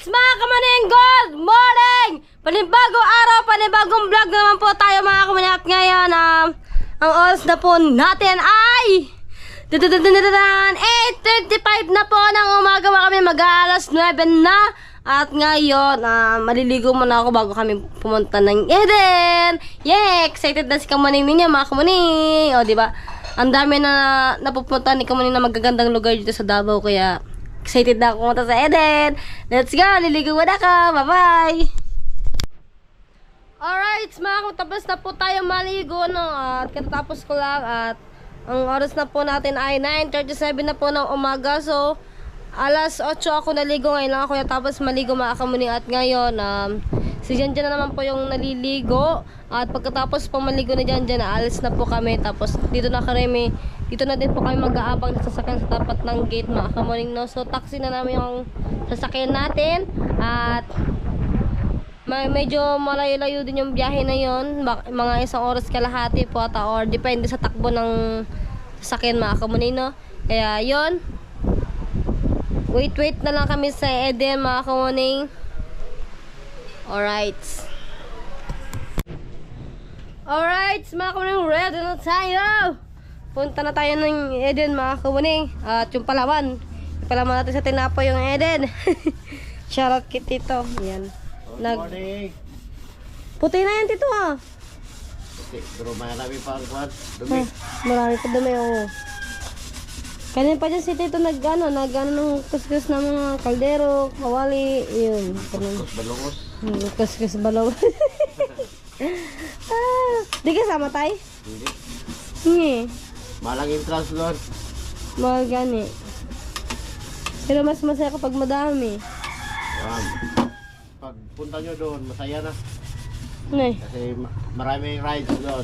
mga kamaning, good morning! Panibagong araw, panibagong vlog naman po tayo mga kamaning. At ngayon, ang oras na po natin ay 8:35 na po ng umaga mga kami. Mag-aalas 9 na. At ngayon, maliligo muna ako bago kami pumunta ng Eden. Yeah! Excited na si kamaning ninyo mga kamaning. O, diba? Ang dami na napupunta ni kamaning na magagandang lugar dito sa Davao. Kaya excited na ako pumunta sa Eden. Let's go! Liligo muna ako! Bye-bye! Alright, mga tapos na po tayo maligo, no? At katatapos ko lang at ang oras na po natin ay 9:37 na po ng umaga. So, alas 8 ako naligo. Ngayon lang ako natapos maligo mga kamuning. At ngayon, si Janjan na naman po yung naliligo. At pagkatapos po maligo ni Janjan, aalis na po kami. Tapos dito na din po kami mag-aabang na sasakyan sa tapat ng gate mga kamuning, no? So, taxi na namin yung sasakyan natin. At medyo malayo-layo din yung biyahe na yon, mga 1 oras kalahati po ata, or depende sa takbo ng sasakyan mga kamuning, no? Kaya yon, wait na lang kami sa Eden mga kamuning. Alright mga kamuning, ready na tayo. Punta na tayo ng Eden mga kamuning. At yung palawan natin sa tinapo yung Eden. Shoutout kit Tito. Yan. Morning. Puti na yan, Tito, ha? Okay, pero marami pa ang kwan. Dumi. Marami pa dumi, oo. Kanina pa dyan si Tito nag ng kuskus ng mga kaldero, kawali, yun. Kuskus balungos. Kuskus balong. Di ka sama tayo? Hindi. Hindi. Malang entrance doon. Mahal gani. Pero mas masaya kapag madami. Pag punta nyo doon, masaya na. Nay, Kasi maraming rides doon.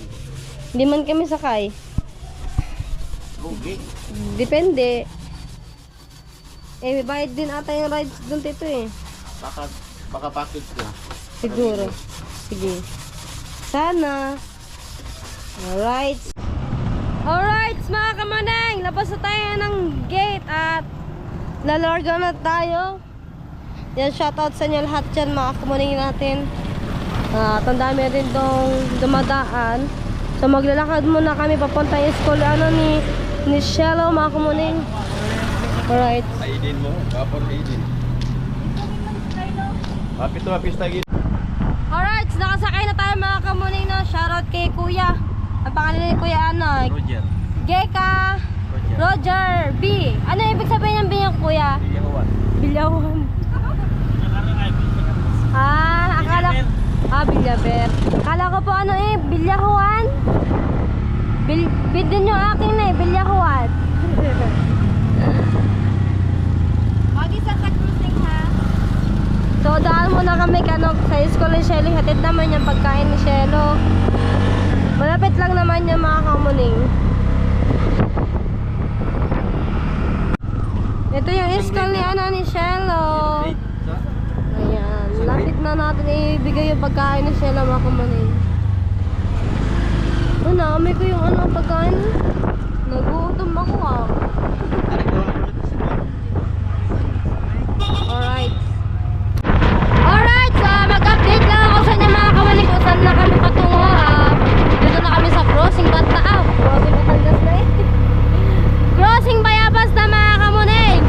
hindi man kami sakay. Okay. Depende. May bayad din ata yung rides doon, Tito, eh. Baka package na. Siguro. Sige. Sana. Alright, mga kamaneng. Labas na tayo ng gate at lalarga na tayo. Yan, shoutout sa inyo lahat dyan mga kamaneng natin. Tandaan mo rin itong dumadaan. So maglalakad muna kami papunta yung school ni Shello mga kamaneng. Alright. Aidin mo. Kapon Aidin. Kapit to, pista gito. Alright, nakasakay na tayo mga kamuning, no? Shoutout kay Kuya. Ang pangalan ni Kuya ano? Roger. Geka Roger B. Ano ibig sabihin ng B yung Kuya? Bilyawan. Bilyawan. Bilyaber. Akala ko po Bilyahuan. Bid din yung akin na Bilyahuan. Mag-isang ka-cruising, ha? So, daan muna kami sa school ni Shelly. Hatid naman yung pagkain ni Shello. Malapit lang naman yung mga kamuning. Ito yung school ni Shello. Ayan. Lapit na natin ibigay yung pagkain ni Shello mga kamuning. Amoy ko yung pagkain. Nagutom ako, Alright, so mag-update lang ako sa inyo mga kamuning kung saan na kami patungo. Dito na kami sa crossing Bataan. Crossing Batangas na eh. Crossing Bayabas na mga kamuning.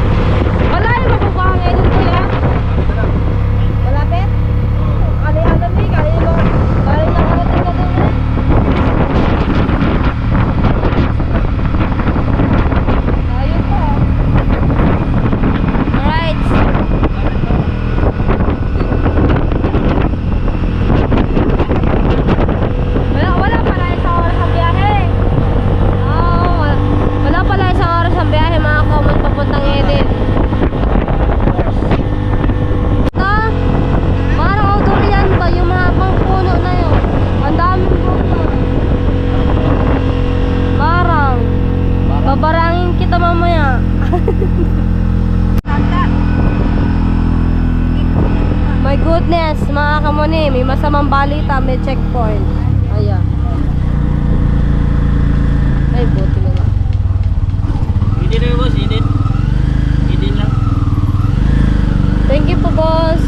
Malayo mabubuha ngayon dito ya. Malapit? Kali-alam eh. Kali lang karating na doon eh. Ayun po. Alright. Wala pala isang oras ang biyahe. Wala pala isang oras ang biyahe mga common papuntang Eden. Parang durian ba? Yung mahabang puno na yun. Ang daming puno. Parang babarangin kita mamaya. My goodness, mga kamoni, may masamang balita, may checkpoint. Ayan. Ay, buti na lang. Idin na yung boss, idin. Idin lang. Thank you po, boss.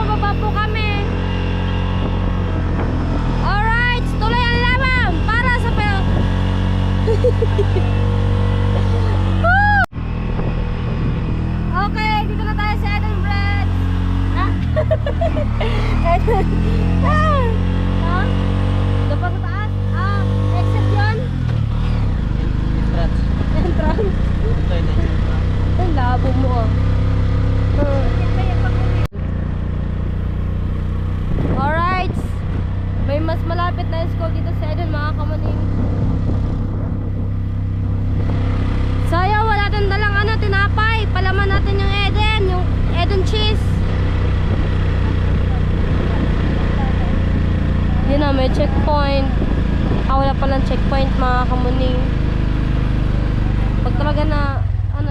pababa po kami. Alright, tuloy ang laban para sa Woo! Okay, dito na tayo sa Eden Bread. Eden. Ha? Doon pa sa taas? Exit yun? Entrance. Ang labo mo ah. Alright. May mas malapit na school dito sa Eden, mga kamaning. Sayang, wala natin dalang tinapay. Palaman natin yung Eden cheese. Yun na, may checkpoint. Wala palang checkpoint, mga kamuning. Pag talaga na,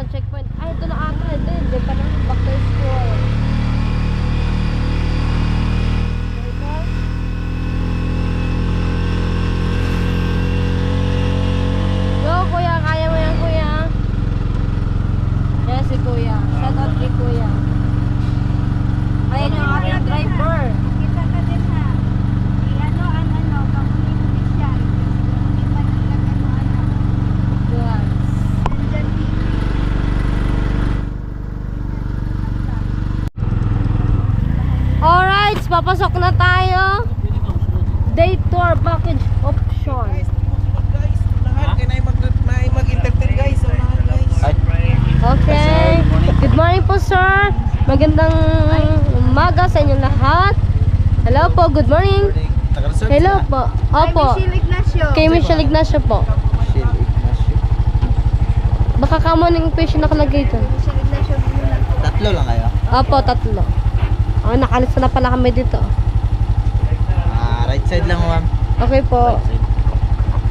checkpoint. Ay, ito na ata. Hindi pa na. Back to school. Go, kuya. Kaya mo yan, kuya. Yes, si kuya. Shout out kay kuya. Ayan yung ating driver. Kita ka din ha. Kamuning official. Hindi pa naglag Yes. Alright, papasok na tayo. Day tour package option. Mag-entertain guys. Okay. Good morning po, sir. Magandang umaga sa inyong lahat. Hello po, good morning. Hello po. Opo. Kay Michelle Ignacio po. Baka kamuning fish nakalagay dyan. Tatlo lang kayo. Opo, 3. Nakalista na pala kami dito. Right side lang, ma'am. Okay po.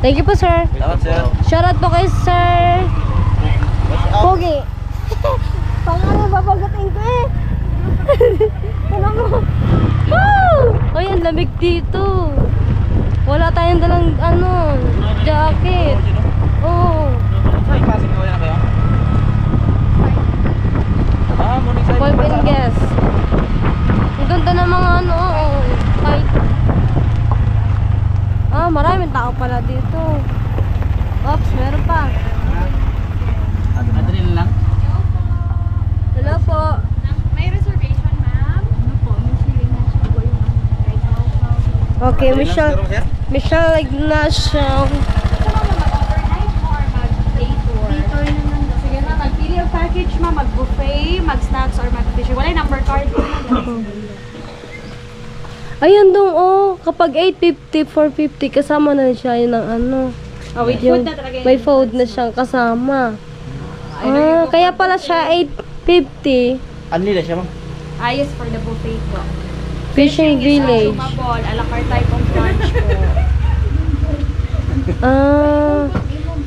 Thank you po, sir. Dapat, sir. Shoutout po kay Sir Pogi. Pangalan babagatin ko eh. Ano mo? Woo! Ay, ang lamig dito. Wala tayong dalang jacket. Oh. Saan klaseng gawin na kayo? Morning side. Boy and guest. Ang ganda ng mga kahit. Maraming tao pala dito. Oops, meron pa. Adrenaline lang. Hello po. May reservation, ma'am? Ano po? Michelle Ignacio po yung right now. Okay, Michelle Ignacio. Gusto mo mag-overnight or mag-day tour? Day tour na lang. Sige na, mag-pili ang package, ma'am. Mag-buffet, mag-snacks, or mag-fishing. Wala yung number card. Ayun dong, kapag 850, 450, kasama na siya yun ng With yung, food na talaga. may food na siyang kasama. Kaya pala siya 850. Ano nila siya, ma'am? Yes, for the buffet po. Fishing Village. Sumabol, a la carte type of lunch po.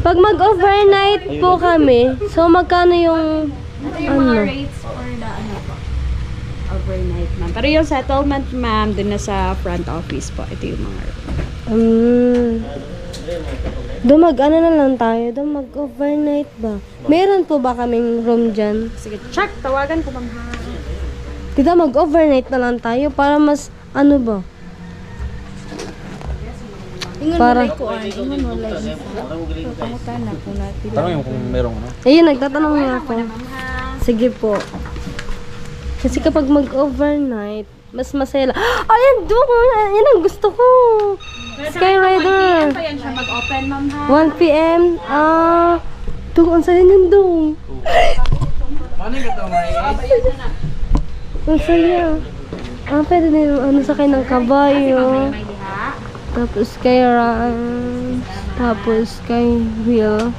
Pag mag-overnight po kami, so magkano yung, Ito yung mga rates for the po. Overnight, ma'am. Pero yung settlement, ma'am, dun na sa front office po. Ito yung mga na lang tayo, mag-overnight ba? Meron po ba kaming room dyan? Sige, check. Tawagan ko, ma'am. Dito mag-overnight na lang tayo para mas, ba? Para, Tanong yung kung merong ano. ayun, nagtatanong nga ako. Sige po. Kasi kapag mag-overnight, mas masaya lang. Ayan, yan ang gusto ko. Skyrider. Pa yan siya mag-open, ma'am, ha? 1 p.m. Ang saya niyan dong. Ano yung ito, may? Ang saya. Pwede na yung sakay ng kabayo. May liha. Tapos kay run. Tapos kay wheel.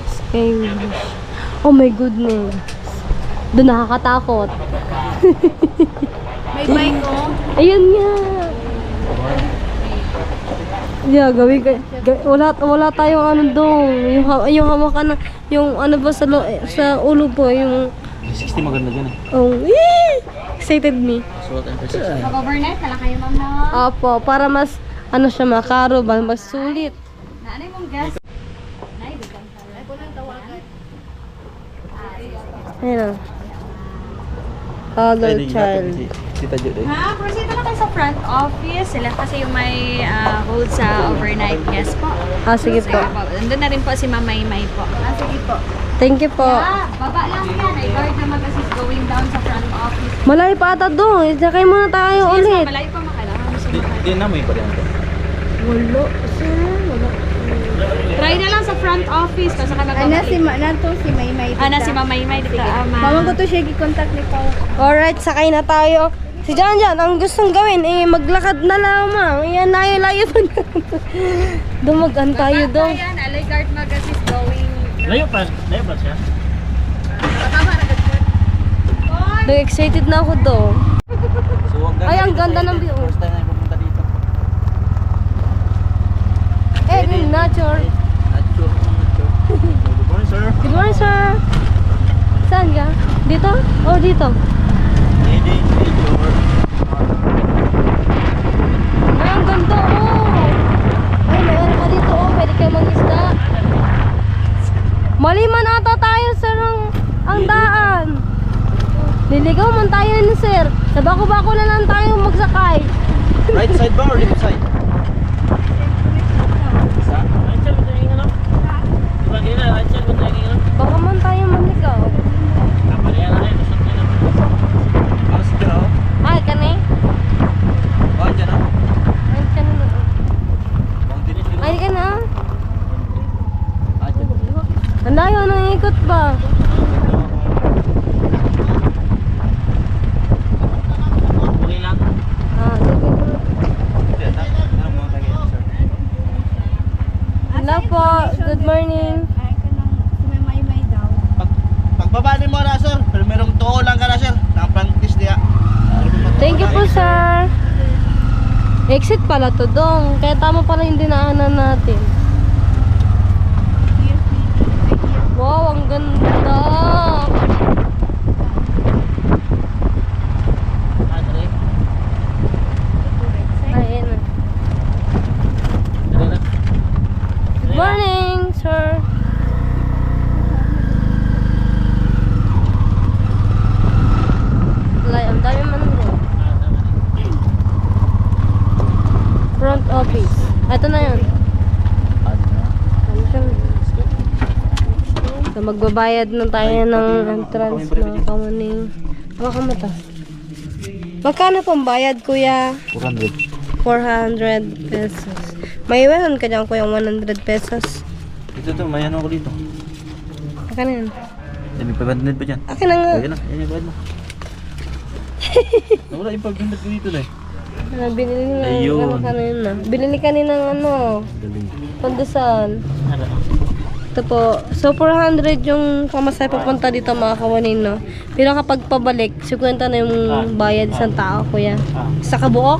Sky wish. Oh my goodness. Doon nakakatakot. May bike, oh. Ayun nga. Yeah, gawin ka. Wala tayong dong. Yung hawakan ng yung ba sa ulo po, yung 60 maganda dyan eh. excited me. Suot and persistent. Mag-overnight na lang kayo, ma'am, ha? Opo, para mas siya makaro ba, mas sulit. Naanay mong guest? Nay, dugan ka. Ay, kung nang tawagan. Ayun. Toddler child. Tita Jo dahil. Ha? Proceed na tayo sa front office. Sila kasi yung may hold sa overnight guest po. Ah, sige po. Nandun na rin po si Mamay May po. Sige po. Thank you po. Baba lang yan. Ay guard na mag-assist going down sa front office. Malayo pa ata doon. Sakay muna tayo ulit. Malayo pa makailangan. Di na mo yung pa rin. Wala, sir. Wala. Try na lang sa front office. Kasi kami Ana si si Maymay. si Mamay May dito. Mama ko to siya gi-contact ni Pao. Alright, sakay na tayo. Si Janjan, ang gustong gawin, maglakad na lamang. Ayan, layo-layo pa na. Dumagan tayo doon. Ayan, alay guard mag-assist going. Layo pa siya. Doon, excited na ako doon. So, Ay, ang ganda ng view. First time na pumunta dito. Eden Nature. Nature. Good morning, sir. Good morning, sir. Saan ka? Dito? O dito? Lady, Ay, ang ganda, oh. Ay, may ano ka dito, oh. Pwede kayo mag-isda. Maliman ata tayo, sir, ang daan. Liligaw man tayo ni sir. Sa bako-bako na lang tayo magsakay. Right side ba or left side? Baka man tayo maligaw. Mas dyan ako. Ay, kani? Oh, dyan ako. Ay, kani na. Mountain is Ay, ka na. Ah, dyan. Ang layo nang ikot ba? Okay lang. Ah, sige. Hello po. Good morning. Ay ka nang si Maymay daw. Pagbaba ni mo na, sir. Pero merong tuo lang ka na, sir. Nakapractice diya. Thank you po, sir. Exit pala to dong. Kaya tama pala yung dinaanan natin. Wow, ang ganda. Ayan na. Good morning, sir. Ang dami man rin. Front office. Ito na yun. So, magbabayad na tayo ng entrance na kamuning. Baka mata. Magkano pong bayad, kuya? 400. 400 pesos. May iwanan ka dyan, kuya, 100 pesos. Dito to, may ano ako dito. Akin na yun. May 500 pa dyan. Akin na nga. Ayan na, yan yung bayad mo. Wala yung 500 ko dito na eh. Binili nga. Ayun. Kanina. Binili kanina ng ano, Galing. pandesal. Ito po. So, 400 yung pamasay papunta dito mga kawanin, no? Pero kapag pabalik, 50 na yung bayad isang tao, kuya. Sa kabuok?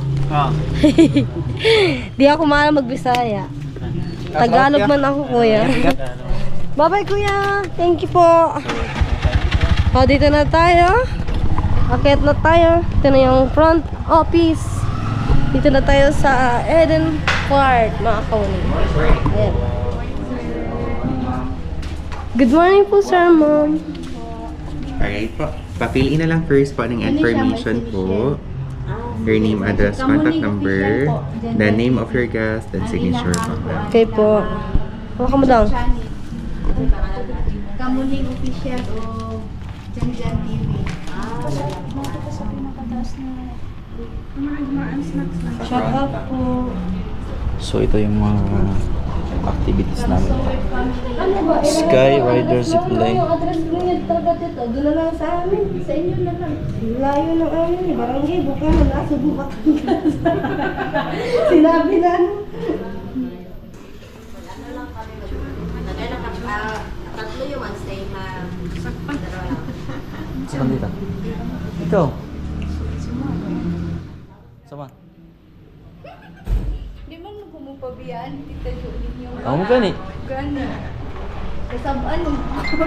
Di ako maalam magbisaya. Tagalog man ako, kuya. Bye-bye, kuya. Thank you po. O, dito na tayo. Akit na tayo. Ito na yung front office. Dito na tayo sa Eden Court, mga kawanin. Ayan. Good morning po, sir, ma'am. Alright po. Pa-fill in na lang first po ng information po. Your name, address, contact number, the name of your guest, and signature po. Okay po. Hawakan mo daw. Kamuning official o Janjan TV. Shout out po. So ito yung mga activities namin. Ano ba? Sky Rider Zipline. Yung address ko niya talaga dito. Doon na lang sa amin. Sa inyo na lang. Layo ng amin. Barangay, buka na nasa buka. Sinabi na. Tatlo yung stay na. Saan dito? Ikaw? Sama? Di man mo kumupabiyaan, tita Jo ninyo. Ako mo gani? Gani. Kasabaan mo. So,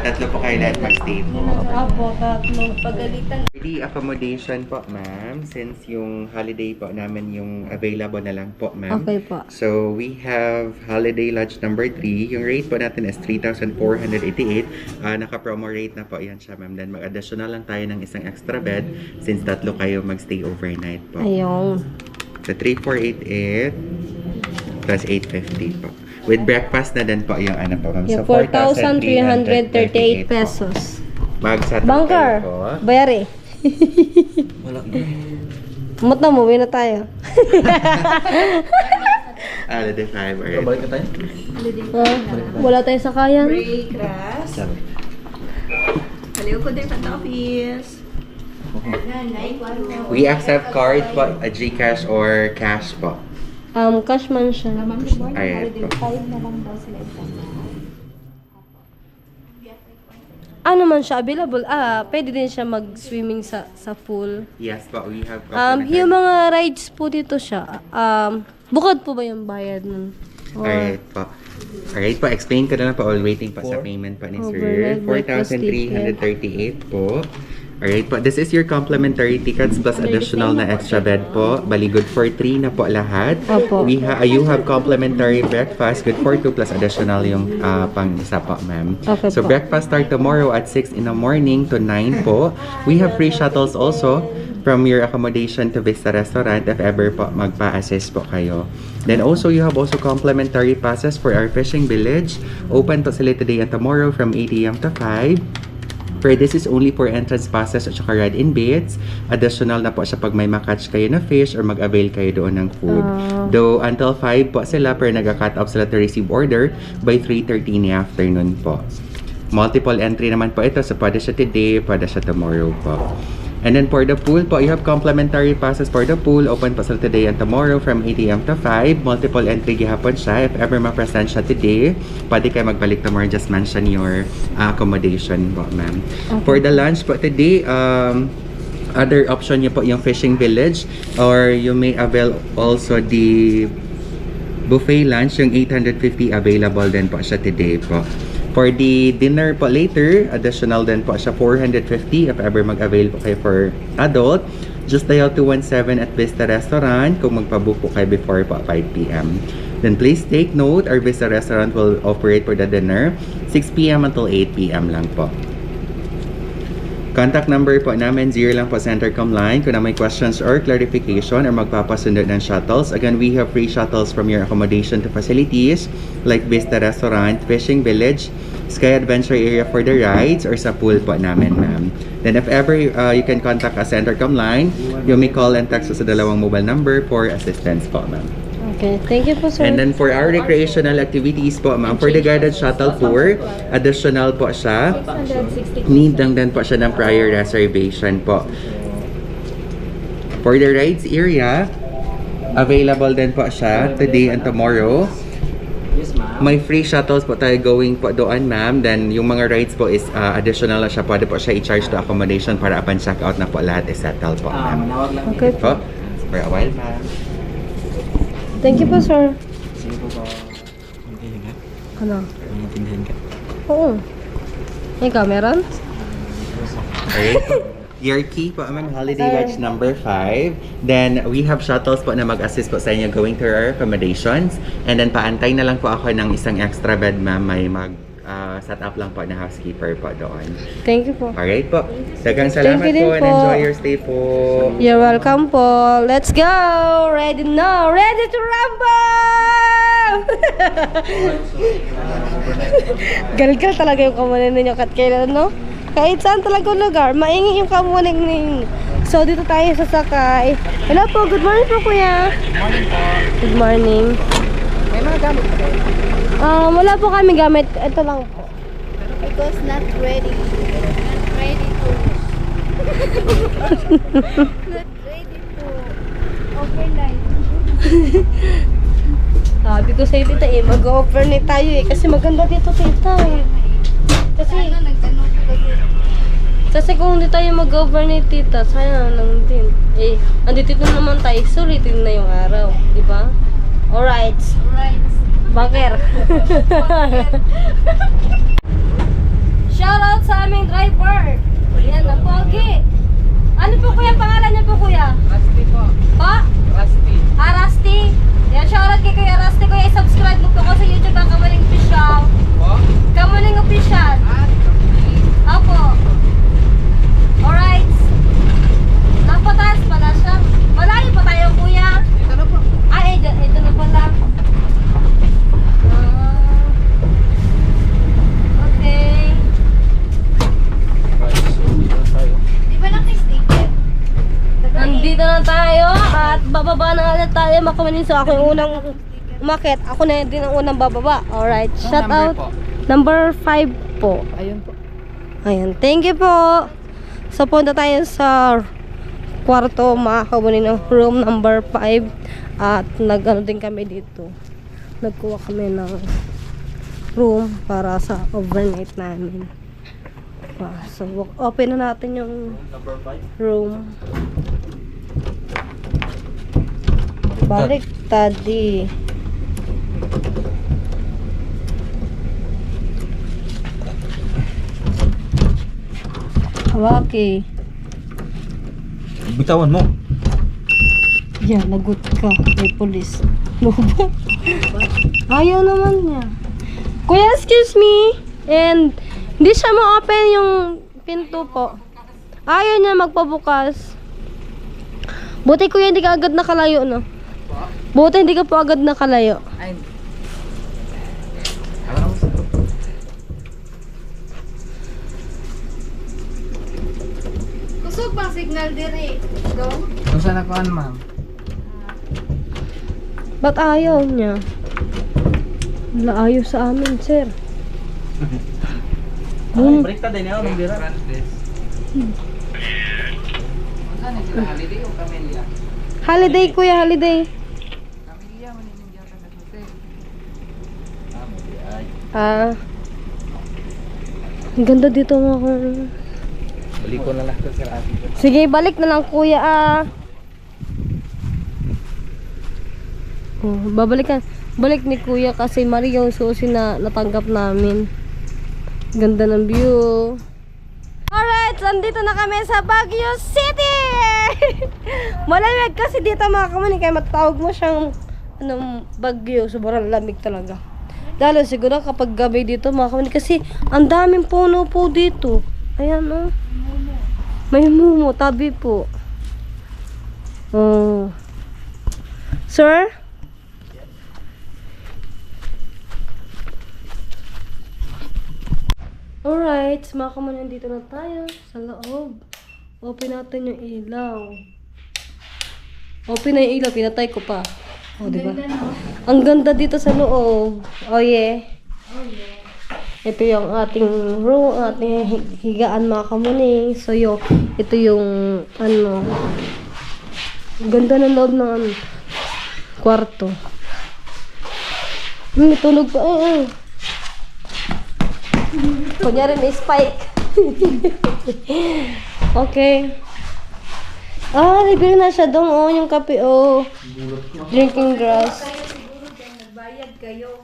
tatlo po kayo lahat mag-stay po. Apo, tatlo. Pagalitan. Ready accommodation po, ma'am. Since yung holiday po namin yung available na lang po, ma'am. Okay po. So, we have holiday lodge number 3. Yung rate po natin is 3,488. Naka-promo rate na po yan siya, ma'am. Then, mag-additional lang tayo ng isang extra bed since tatlo kayo mag-stay overnight po. Ayun. So, 3,488 plus 850 po. With breakfast na din po yung ano po, ma'am. Yung So, 4,338 pesos. Mag-settle Bunker! kayo po. Bayari. Mata mo, uwi na tayo. Holiday 5 already. Balik na tayo. Wala tayo sa kayan. Break, grass. Kaliw ko din sa office. We accept card po, a GCash or cash po. Cash man siya. Ayan po. Ano man siya, available. Pwede din siya mag-swimming sa pool. Yes po, we have Yung mga rides po dito siya, bukod po ba yung bayad nun? Alright po. Alright po, explain ko na lang po all waiting po sa payment po ni sir. Overnight breakfast 4,338 po. Alright po, this is your complimentary tickets plus additional na extra bed po. Bali, good for 3 na po lahat. Opo. You have complimentary breakfast, good for 2 plus additional yung pang isa po, ma'am. Okay So, po. breakfast start tomorrow at 6 in the morning to 9 po. We have free shuttles also from your accommodation to Vista Restaurant if ever po magpa-assist po kayo. Then also, you have also complimentary passes for our fishing village. Open po sila today and tomorrow from 8 a.m. to 5. For this is only for entrance passes at saka ride-in baits. Additional na po siya pag may makatch kayo na fish or mag-avail kayo doon ng food. Though until 5 po sila pero nag-cut off sila to receive order by 3:30 in the afternoon po. Multiple entry naman po ito. So pwede siya today, pwede siya tomorrow po. And then for the pool po, you have complimentary passes for the pool. Open po sila today and tomorrow from 8 a.m. to 5. Multiple entry gihapon siya. If ever ma-present siya today, pwede kayo magbalik tomorrow. Just mention your accommodation po, ma'am. For the lunch po today, other option niyo po yung fishing village or you may avail also the buffet lunch, yung 850 available din po siya today po. For the dinner po later, additional din po siya 450 if ever mag-avail po kayo for adult. Just dial 217 at Vista Restaurant kung magpabook po kayo before po 5 p.m. Then please take note, our Vista Restaurant will operate for the dinner 6 p.m. until 8 p.m. lang po. Contact number po namin, 0 lang po Centercom line. Kung na may questions or clarification or magpapasundot ng shuttles. Again, we have free shuttles from your accommodation to facilities like Vista Restaurant, Fishing Village, Sky Adventure Area for the rides, or sa pool po namin, ma'am. Then if ever you can contact a Centercom line, you may call and text us sa dalawang mobile number for assistance po, ma'am. Okay, thank you po, sir. And then for our recreational activities po, ma'am, for the guided shuttle tour, additional po siya. Need lang din po siya ng prior reservation po. For the rides area, available din po siya today and tomorrow. May free shuttles po tayo going po doon, ma'am. Then yung mga rides po is additional lang siya. Pwede po siya i-charge to accommodation para upon check-out na po lahat is settled po, ma'am. Okay po. Po, for a while, ma'am. Thank you po, sir. Sige po ba? Maintindihan ka? Ano? Maintindihan ka? Oo. Ikaw, meron? Alright. Your key po, ma'am, holiday lodge number 5. Then, we have shuttles po na mag-assist po sa inyo going to our accommodations. And then, paantay na lang po ako ng isang extra bed, ma'am. May set up lang po na housekeeper po doon. Thank you po. Alright po. Dagang salamat Thank you po din and po. enjoy your stay po. You're welcome po. Let's go! Ready now! Ready to rumble! Galgal talaga yung kamunin ninyo kat kailan, no? Kahit saan talaga lugar, maingi yung kamunin ninyo. So, dito tayo sasakay. Hello po, good morning po, kuya. Good morning po. Good morning. May mga gamit pa kayo. Wala po kami gamit. Ito lang po. Because not ready. Not ready to. Not ready to. Overnight. Sabi ko sa'yo, tita, mag-overnight tayo eh. Kasi maganda dito, tita. Kasi, Ano, nagtanong ko kasi. kung hindi tayo mag-overnight, tita, sayang lang din. Eh, andito naman tayo, sulitin na yung araw. Di ba? Alright. Right. Bunker. Shoutout sa aming driver. Yan, ang pogi. Ano po kuya, pangalan niyo po kuya? Rusty po. Pa? Rusty. Rusty. Yan, shoutout kay Kuya Rusty. Kuya, i-subscribe mo po ko sa YouTube ang Kamuning Official. Po? Kamuning Official. Opo. Alright. Napataas pala siya. Malayo pa tayo kuya. Ito na po. Ay, ito na pala. Okay. Di ba naka-sticker? Nandito na tayo at bababa na ulit tayo. Makamunin sa ako yung unang umakit. Ako na din ang unang bababa. Alright. Shout number out. po? Number 5 po. Ayun po. Ayan. Thank you po. So punta tayo sa kwarto. Makakamunin ng room number 5. At nag-ano din kami dito. Nagkuha kami ng room para sa overnight namin. So open na natin yung Number 5. room. Balik tadi. Hawaki. Bitawan mo. Yan, lagot ka. May polis. Bobo. Ayaw naman niya. Kuya, excuse me. And hindi siya ma-open yung pinto po. Ayaw niya magpabukas. Buti kuya, hindi ka agad nakalayo, no? Buti hindi ka po agad nakalayo. Ay. Kusog bang signal diri? Dong? Kung saan ako ma'am? Ba't ayaw niya? Wala ayaw sa amin, sir. Ay, break ta din ako nung dira. Holiday o Camellia? Holiday, kuya, holiday. Camellia man yung hindi ako nag-hotel. Ang ganda dito mga kuya. Balik ko na lang to sir ate. Sige, balik na lang kuya Oh, babalikan. Balik ni kuya kasi mali yung susi na natanggap namin. Ganda ng view. Alright, nandito na kami sa Baguio City! Malamig kasi dito mga kamuning, kaya matawag mo siyang Baguio. Sobrang lamig talaga. Lalo siguro kapag gabi dito mga kamuning, kasi ang daming puno po dito. Ayan oh. May mumo, tabi po. Oh. Sir? Alright, mga kaman, nandito na tayo sa loob. Open natin yung ilaw. Open na yung ilaw, pinatay ko pa. Oh, diba? Ang ganda dito sa loob. Oh, yeah. Ito yung ating room, ating higaan mga kamuning. So, ito yung, ganda ng loob ng kwarto. May tulog pa. Kunyari may spike. Okay. Libre na siya dong. Oh, yung kape. Oh. Drinking grass. Nagbayad kayo.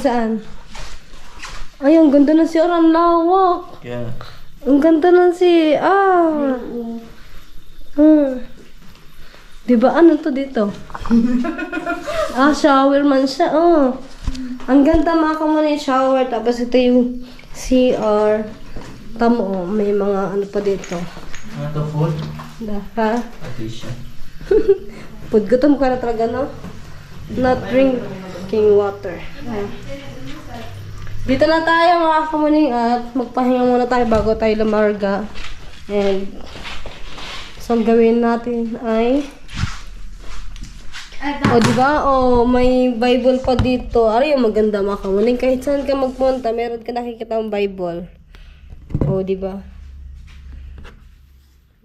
Saan? Ay, ang ganda ng CR. Ang lawak. Yeah. Ang ganda ng CR. Diba ano to dito? Shower man siya. Oh. Ang ganda mga kamunin yung shower. Tapos ito yung CR. Tamo, oh, may mga ano pa dito. Ano to food? Ha? Partition. Pud gutom ka na talaga, no? Not drinking water. Ayan. Dito na tayo mga kamuning at magpahinga muna tayo bago tayo lumarga. And so ang gawin natin ay diba? May Bible pa dito. Yung maganda mga kamuning. Kahit saan ka magpunta, meron ka nakikita ang Bible. Diba?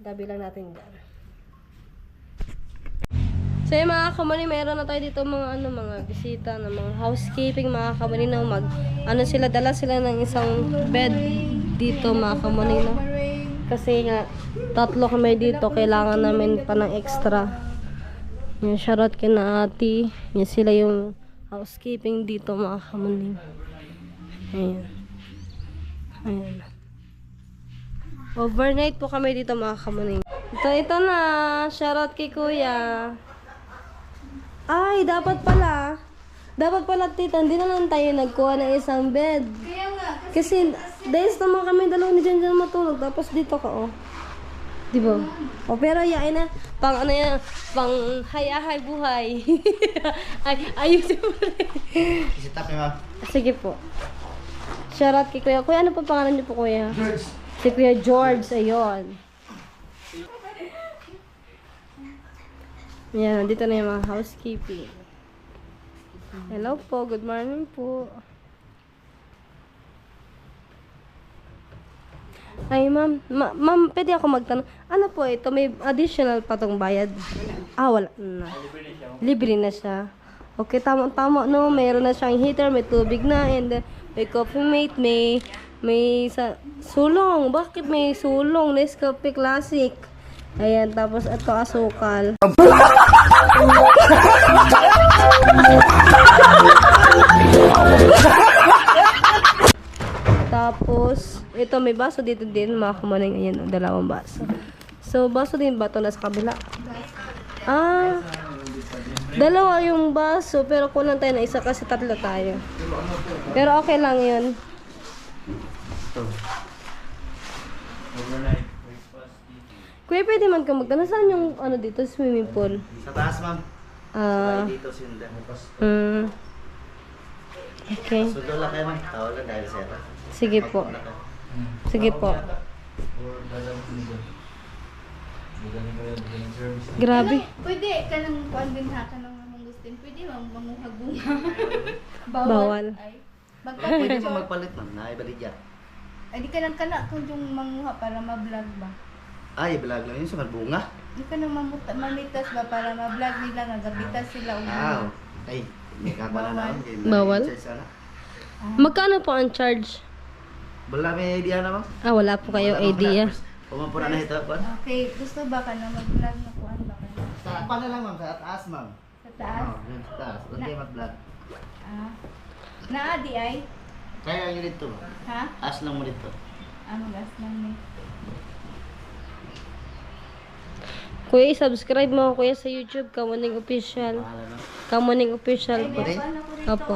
Tabi lang natin dyan. So yung mga kamuning, meron na tayo dito mga bisita na mga housekeeping mga kamuning na dala sila ng isang bed dito mga kamuning na. Kasi nga, 3 kami dito, kailangan namin pa ng extra. Yan, shoutout kay na ate. Yan sila yung housekeeping dito mga kamuning. Ayan. Ayan. Overnight po kami dito mga kamuning. Ito na. Shoutout kay kuya. Ay, dapat pala. Dapat pala tita, hindi na lang tayo nagkuha ng isang bed. Kaya nga, Kasi days naman kami dalawa ni Jan matulog. Tapos dito ka, oh. Diba? O pero yain na. Pang ano yan, pang hayahay buhay. Ay, ayusin mo rin. Isitap niyo, ma'am. Sige po. Shoutout kay kuya. Kuya, ano pa pangalan niyo po kuya? George. Si Kuya George, ayun. Yan, dito na yung mga housekeeping. Hello po, good morning po. Ay, ma'am. Ma'am, pwede ako magtanong. Ano po ito? May additional pa tong bayad? Ah, wala na. Libre na siya. Okay, tama-tama, no? Mayroon na siyang heater, may tubig na, and may coffee mate, may sulong. Bakit may sulong? Nescafe Classic. Ayan, tapos ito asukal. Tapos, ito may baso dito din, mga kumaning. Ayan, dalawang baso. So, baso din ba ito nasa kabila? Ah, dalawa yung baso, pero kulang tayo na isa kasi tatlo tayo. Pero okay lang yun. Kuya, pwede man ka magtanong. Saan yung ano dito, swimming pool? Sa taas, ma'am. Ah, Dito sinda. okay. Sundo lang kayo, ma'am. Tawagan dahil sir. Sige po. Sige po. Grabe. pwede ka nang kuan din ha ka nang mangustin. Pwede manguhag bunga. Bawal. Ay. Pwede Magpapicture. mo magpalit, ma'am. Naibalid yan. Ay, di ka nang kana kung yung manguha para ma-vlog ba? Ay, balag lang yun sa bunga. Di ka nang mamitas ba para ma-vlog nila nga gabitas sila Ah, ay. May kakala na. Bawal? Magkano po ang charge? Wala may idea na, ma'am. Ah, wala po kayo idea. Pumapura na ito, kuan. Okay, gusto ba ka na mag-vlog na kuan ba ka na? Sa paano lang, ma'am? Sa taas, ma'am. Sa taas? Oo, yun sa taas. Huwag kayo mag-vlog. Ah. Naa di ay? Kaya yun dito. Ha? As lang mo dito. Ang gas lang ni. Kuya, i-subscribe mo ako kuya sa YouTube, Kamuning Official. Mahala na. Kamuning Official po. Kuan ako rito. Opo.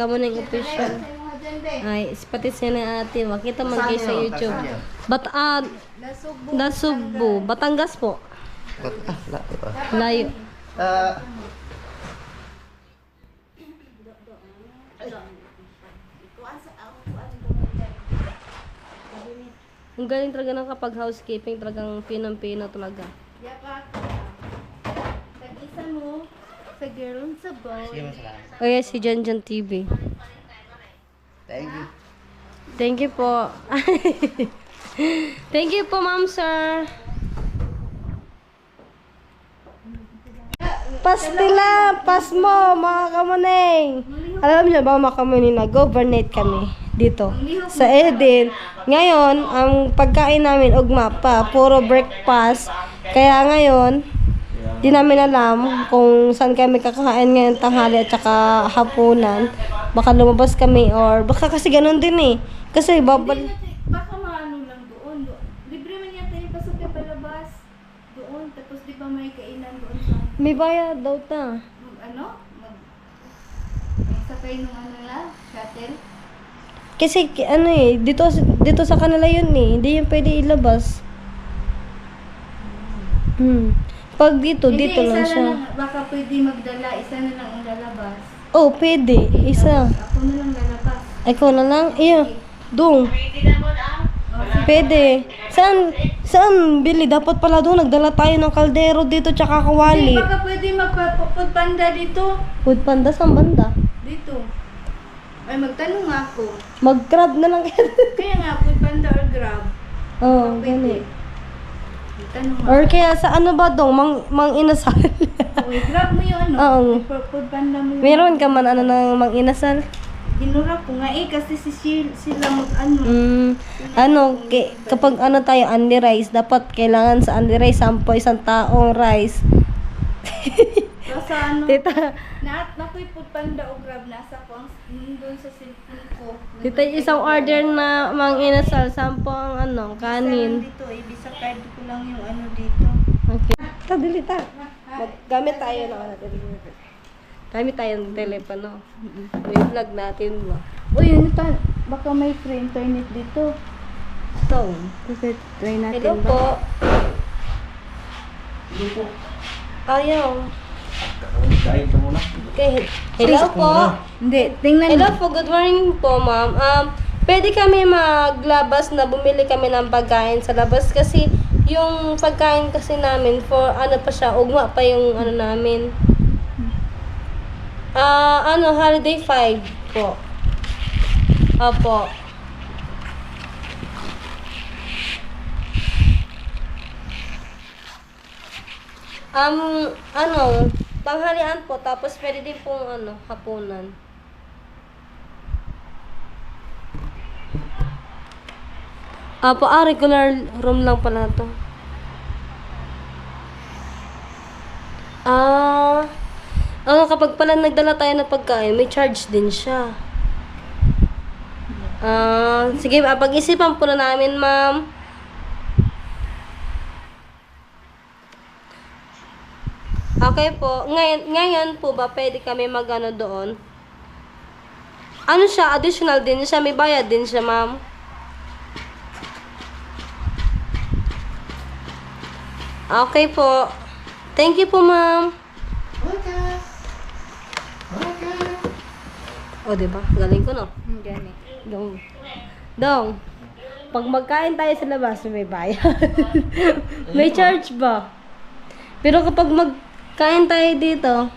Kamuning Official. Sa mga dyan de. Ay, pati siya na ate. Makita man kayo sa YouTube. Nasugbo. Nasugbo. Batangas po. Wala, diba? Layo. Ang galing talaga ng kapag housekeeping, talagang pinang-pino talaga. Yapak. Tag-isa mo sa girl sa boy. Sige, masalamat. O yes, si Janjan TV. Thank you. Thank you po. Thank you po, ma'am, sir. Pastila, pas mo, mga kamuneng. Alam niyo ba, mga kamuneng, nag-overnight kami dito sa Eden. Ngayon, ang pagkain namin, ugma pa, puro breakfast. Kaya ngayon, di namin alam kung saan kami kakain ngayon tanghali at saka hapunan. Baka lumabas kami or baka kasi ganun din eh. Kasi babal... Baka maano lang doon. Libre man yata yung pasok yung palabas. Doon. Tapos di ba may kainan doon sa... May bayad daw ta. Ano? Sakay nung ano lang? Shuttle? Kasi ano eh, dito sa kanila yun eh. Hindi yun pwede ilabas. Pag dito lang isa siya. lang, baka pwede magdala. Isa na lang ang lalabas. Oh, pwede. Isa. Ako na lang lalabas. Ikaw na lang. Iya. Dong. Pwede. Saan bili? Dapat pala doon. Nagdala tayo ng kaldero dito tsaka kawali. Baka pwede magpapapod panda dito. Food panda saan banda? Dito. Ay, magtanong nga ako. Mag-grab na lang. Kaya nga, food panda or grab. Oh, ganit. Magtanong nga. Or kaya sa ano ba dong? Mang inasal. Uy, grab mo yung ano. Oo. Food panda mo yung... Meron ka man ano ng mang inasal? Dinura ko nga kasi sila mag-ano. Kapag ano tayo, only rice, dapat kailangan sa only rice, 10 isang taong rice. Basta ano, Tita, nakoy po panda o grab nasa ko ang doon sa cellphone ko. tita, isang order na mang inasal. 10 ang ano, kanin. Dito, ibisa card ko lang yung ano dito. Okay. Tadili ta. Gamit tayo ng ano. Gamit tayo ng telepono. I-vlog natin mo. Uy, yun pa. Baka may free internet dito. So, Kasi try natin hello ba? po. Ayaw. Kain ka muna. Okay. Hello po. Hindi, tingnan Hello po, good morning po, ma'am. Pwede kami maglabas na bumili kami ng pagkain sa labas kasi yung pagkain kasi namin for ano pa siya, ugma pa yung ano namin. Holiday 5 po. Opo. Tanghalian po, tapos pwede din pong hapunan. Regular room lang pala to. Kapag pala nagdala tayo ng pagkain, may charge din siya. Sige, pag-isipan po na namin, ma'am. Okay po. Ngayon po ba pwede kami magano doon? Ano siya? Additional din siya. May bayad din siya, ma'am. Okay po. Thank you po, ma'am. O, diba? Galing ko, no? Gani. Dong. Pag magkain tayo sa labas, may bayad. May charge ba? Pero kapag magkain tayo dito,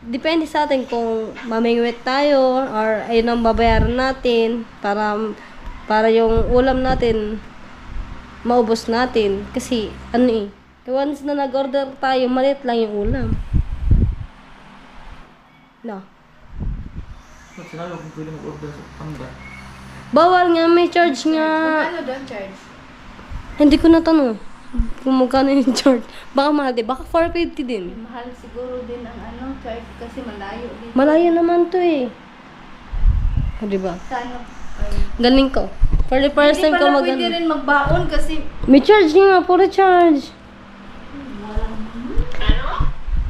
depende sa atin kung mamingwit tayo or ayun ang babayaran natin para yung ulam natin maubos natin. Kasi, once na nag-order tayo, maliit lang yung ulam. No. Sinabi kung pwede mag-order sa panda. Bawal nga, may charge nga. Ano doon charge? Hindi ko natanong kung magkano yung charge. Baka mahal din. Baka 450 din. Mahal siguro din ang charge kasi malayo dito. Malayo naman to eh. O, diba? Sana Galing ko. For the first time ko pwede rin magbaon kasi May charge nga, puro charge.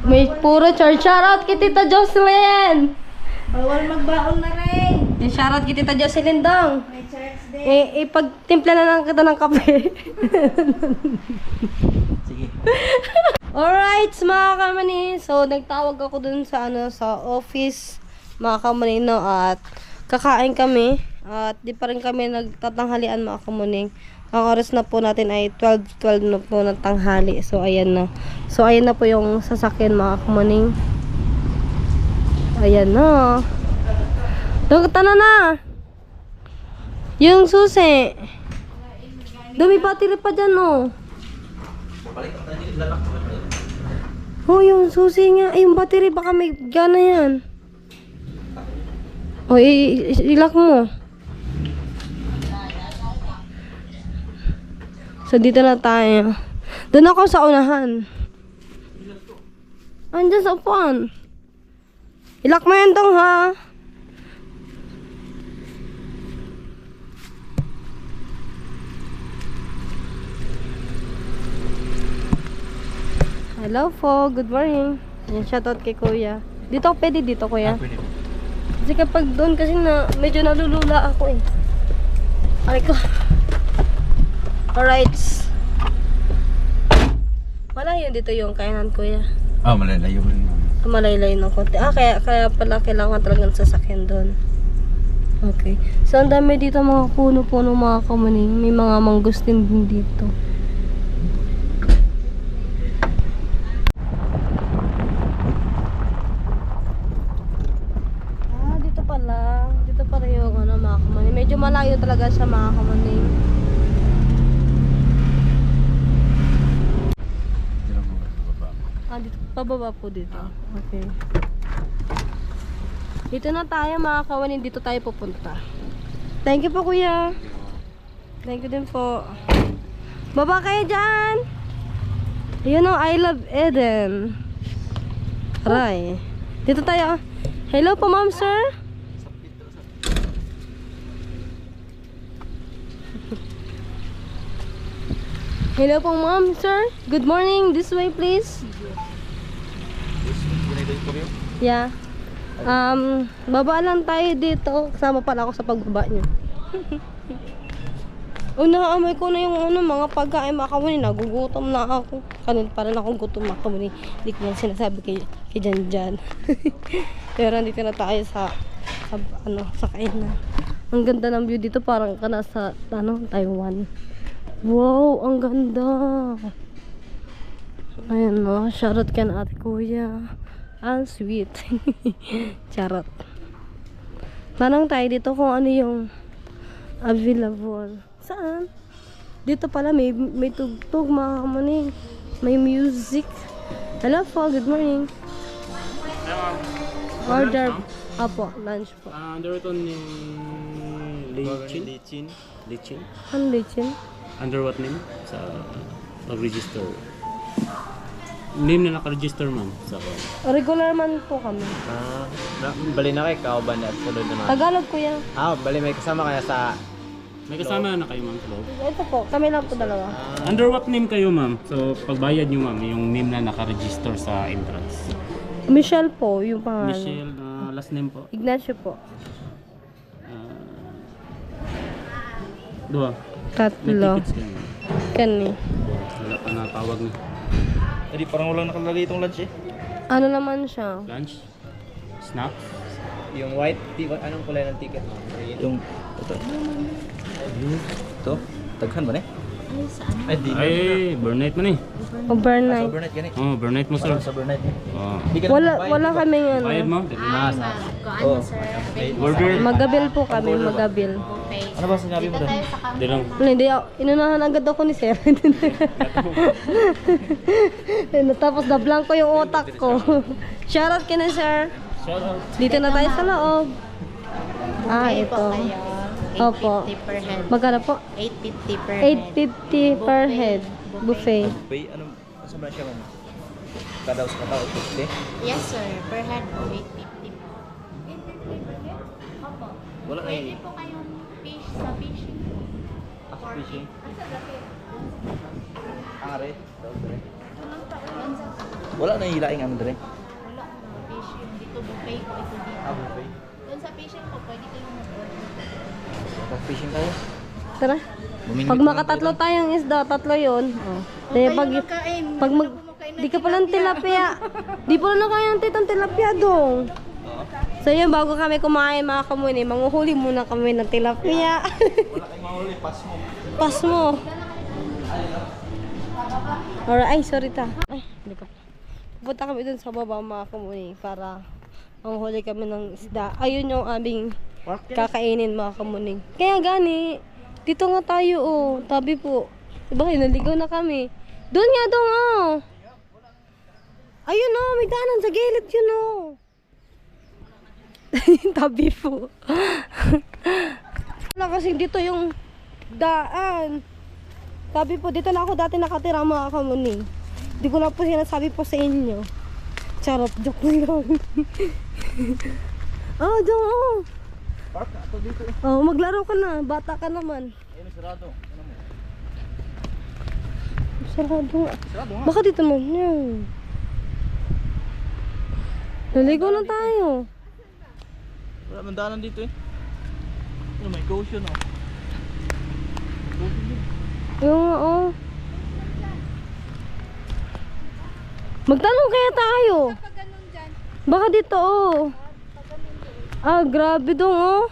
May puro charge. Shoutout kay Tita Jocelyn! bawal magbaon na rin. Shoutout kay Tita Jocelyn dong. May charge din. Ipagtimpla na lang kita ng kape. Sige. Alright, mga kamani. So, nagtawag ako dun sa sa office, mga kamani, no, at kakain kami. At di pa rin kami nagtatanghalian, mga kamuning. Ang oras na po natin ay 12 na po ng tanghali. So, ayan na. So, ayan na po yung sasakyan, mga kamuning. Ayan na. Tana na. Yung susi. Dami battery pa dyan, no. Oh, yung susi nga. Ay, yung battery, baka may gana yan. O, ilak mo. So, dito na tayo. Doon ako sa unahan. Andyan sa upuan. Ilak mo yan dong, ha? Hello po, good morning. Ayan, shoutout kay kuya. Dito, pwede dito, kuya. Pwede. Kasi kapag doon kasi medyo nalulula ako eh. Aray ko. Alright. Malayo dito yung kainan, kuya. Malalayo rin. Malaylay ng konti. Kaya pala kailangan talagang sasakyan doon. Okay. So, ang dami dito mga puno-puno, mga kamaning. May mga mangustin din dito. Dito pala. Dito pala yung mga kamaning. Medyo malayo talaga siya, mga kamaning. Dito, pababa po dito. Okay. Dito na tayo, mga kawanin. Dito tayo pupunta. Thank you po, kuya. Thank you din po. Baba kayo dyan. Ayun o, I love Eden. Aray. Dito tayo. Hello po, ma'am, sir. Hello po, ma'am, sir. Good morning. This way, please. Yeah. Baba lang tayo dito. Kasama pala ako sa pagbaba niyo. Naamoy ko na yung mga pagkain mga kamuni. Nagugutom na ako. Kanina parang akong gutom mga kamuni. Hindi ko lang sinasabi kay Janjan. Pero nandito na tayo sa kainan. Ang ganda ng view dito, parang ka nasa Taiwan. Wow, ang ganda. Ayan no, shoutout ka na ate kuya. Ang sweet. Charot. Tanong tayo dito kung ano yung available. Saan? Dito pala may tugtog mga kamuni. May music. Hello po, good morning. Order. Apo, lunch po. Under ito ni Lichin. Ano lichin? Under what name? Sa pag-register. Name na naka-register ma'am. Sa Regular man po kami. Bali na kay kauban at sulod naman. Tagalog kuya. Bali may kasama kaya sa may kasama na kayo ma'am sa loob. Ito po, kami lang po dalawa. Under what name kayo ma'am? So pagbayad nyo ma'am, yung name na naka-register sa entrance. Michelle po, yung pangalan. Michelle, last name po. Ignacio po. Dua. May Tatlo. tickets kayo ma'am. Kani. Wala pa natawag na. Hindi parang walang nakalagay itong lunch eh. Ano naman siya? Lunch? Snack? Yung white, anong kulay ng ticket mo? Yung ito. Ito? Taghan ba ne? Ay, di. Ay, burnight mo na eh. Overnight. Overnight ganit. Oh, burnight mo sir. Sa overnight. Oh. Wala kaming Bayad ano. mo? Oh. Order. Magabil po kami, magabil. Ano ba sinabi mo doon? Di lang. Hindi, inunahan agad ako ni sir. Tapos na blanco yung utak ko. Shoutout ka na sir. Dito na tayo sa loob. Ito. Opo. per head. Magkano po? 850 per head. 850 per head. Buffet. Pay, anong ba siya man? Kada sa tao, 50? Yes sir, per head po 850 po. Wala na Pwede po kayong fish sa fishing. fishing. Ang are, Andre. Wala na hilaing Andre. Wala na fishing. Dito buffet po ito dito. Buffet. Doon sa fishing po, pwede kayong mag-order. Fishing tayo. Tara. Pag makatatlo tayong isda, tatlo yun. Oh. Kaya di ka palang tilapia. Di pala na kaya ng titang tilapia dong. So yun, bago kami kumain mga kamuni, manguhuli muna kami ng tilapia. Wala kayong mahuli, pass mo. Pass mo. Alright, ay sorry ta. Ay, hindi ka. Pupunta kami dun sa baba mga kamuni para manguhuli kami ng isda. Ayun yung aming kakainin mga kamuni. Kaya gani, dito nga tayo oh, tabi po. Diba kayo, naligaw na kami. Doon nga doon oh. Ayun oh, may daanan sa gilid yun oh. Tabi po. Wala kasi dito yung daan. Tabi po, dito na ako dati nakatira mga kamuni. Hindi ko na po sinasabi po sa inyo. Charot, joke lang. Oh, dyan oh. Park na ito dito eh. Oh, maglaro ka na. Bata ka naman. Ayun, sarado. Ano mo? Sarado nga. Sarado nga. Baka dito man yan. Naligo na tayo. Wala man daanan dito eh. Ano, may caution oh. Yung nga oh. Magtanong kaya tayo. Baka dito oh. Grabe dong oh.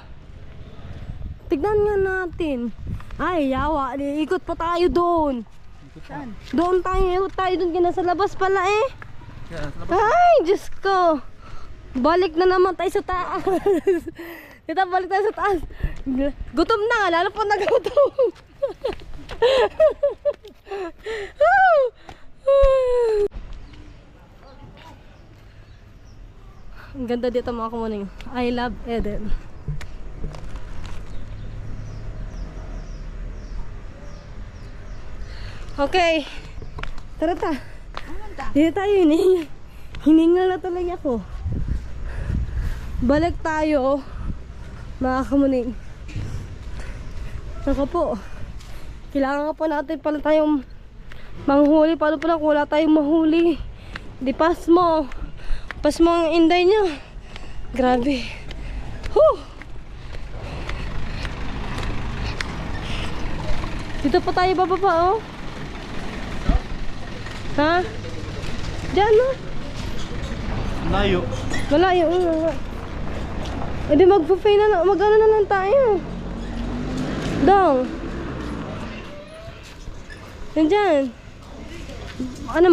Tignan nga natin. Ay, yawa. Ikot pa tayo doon. Saan? Doon tayo doon. Nasa labas pala eh. Ay, Diyos ko. Balik na naman tayo sa taas. Dito, balik tayo sa taas. Gutom na nga. Lalo po nagutom. Ang ganda dito mga kumuning. I love Eden. Okay. Tara ta. Dito tayo yun eh. Hiningal na talaga ako. Balik tayo, mga kamuning. Saka po, kailangan pa natin pala tayong manghuli. Paano pala kung wala tayong mahuli? Di pas mo ang inday niya. Grabe. Whew! Dito pa tayo bababa, oh. Ha? Diyan, no? Layo. Malayo, E di mag-buffet na lang, mag-ano na lang tayo. Dong. Nandyan. Ano,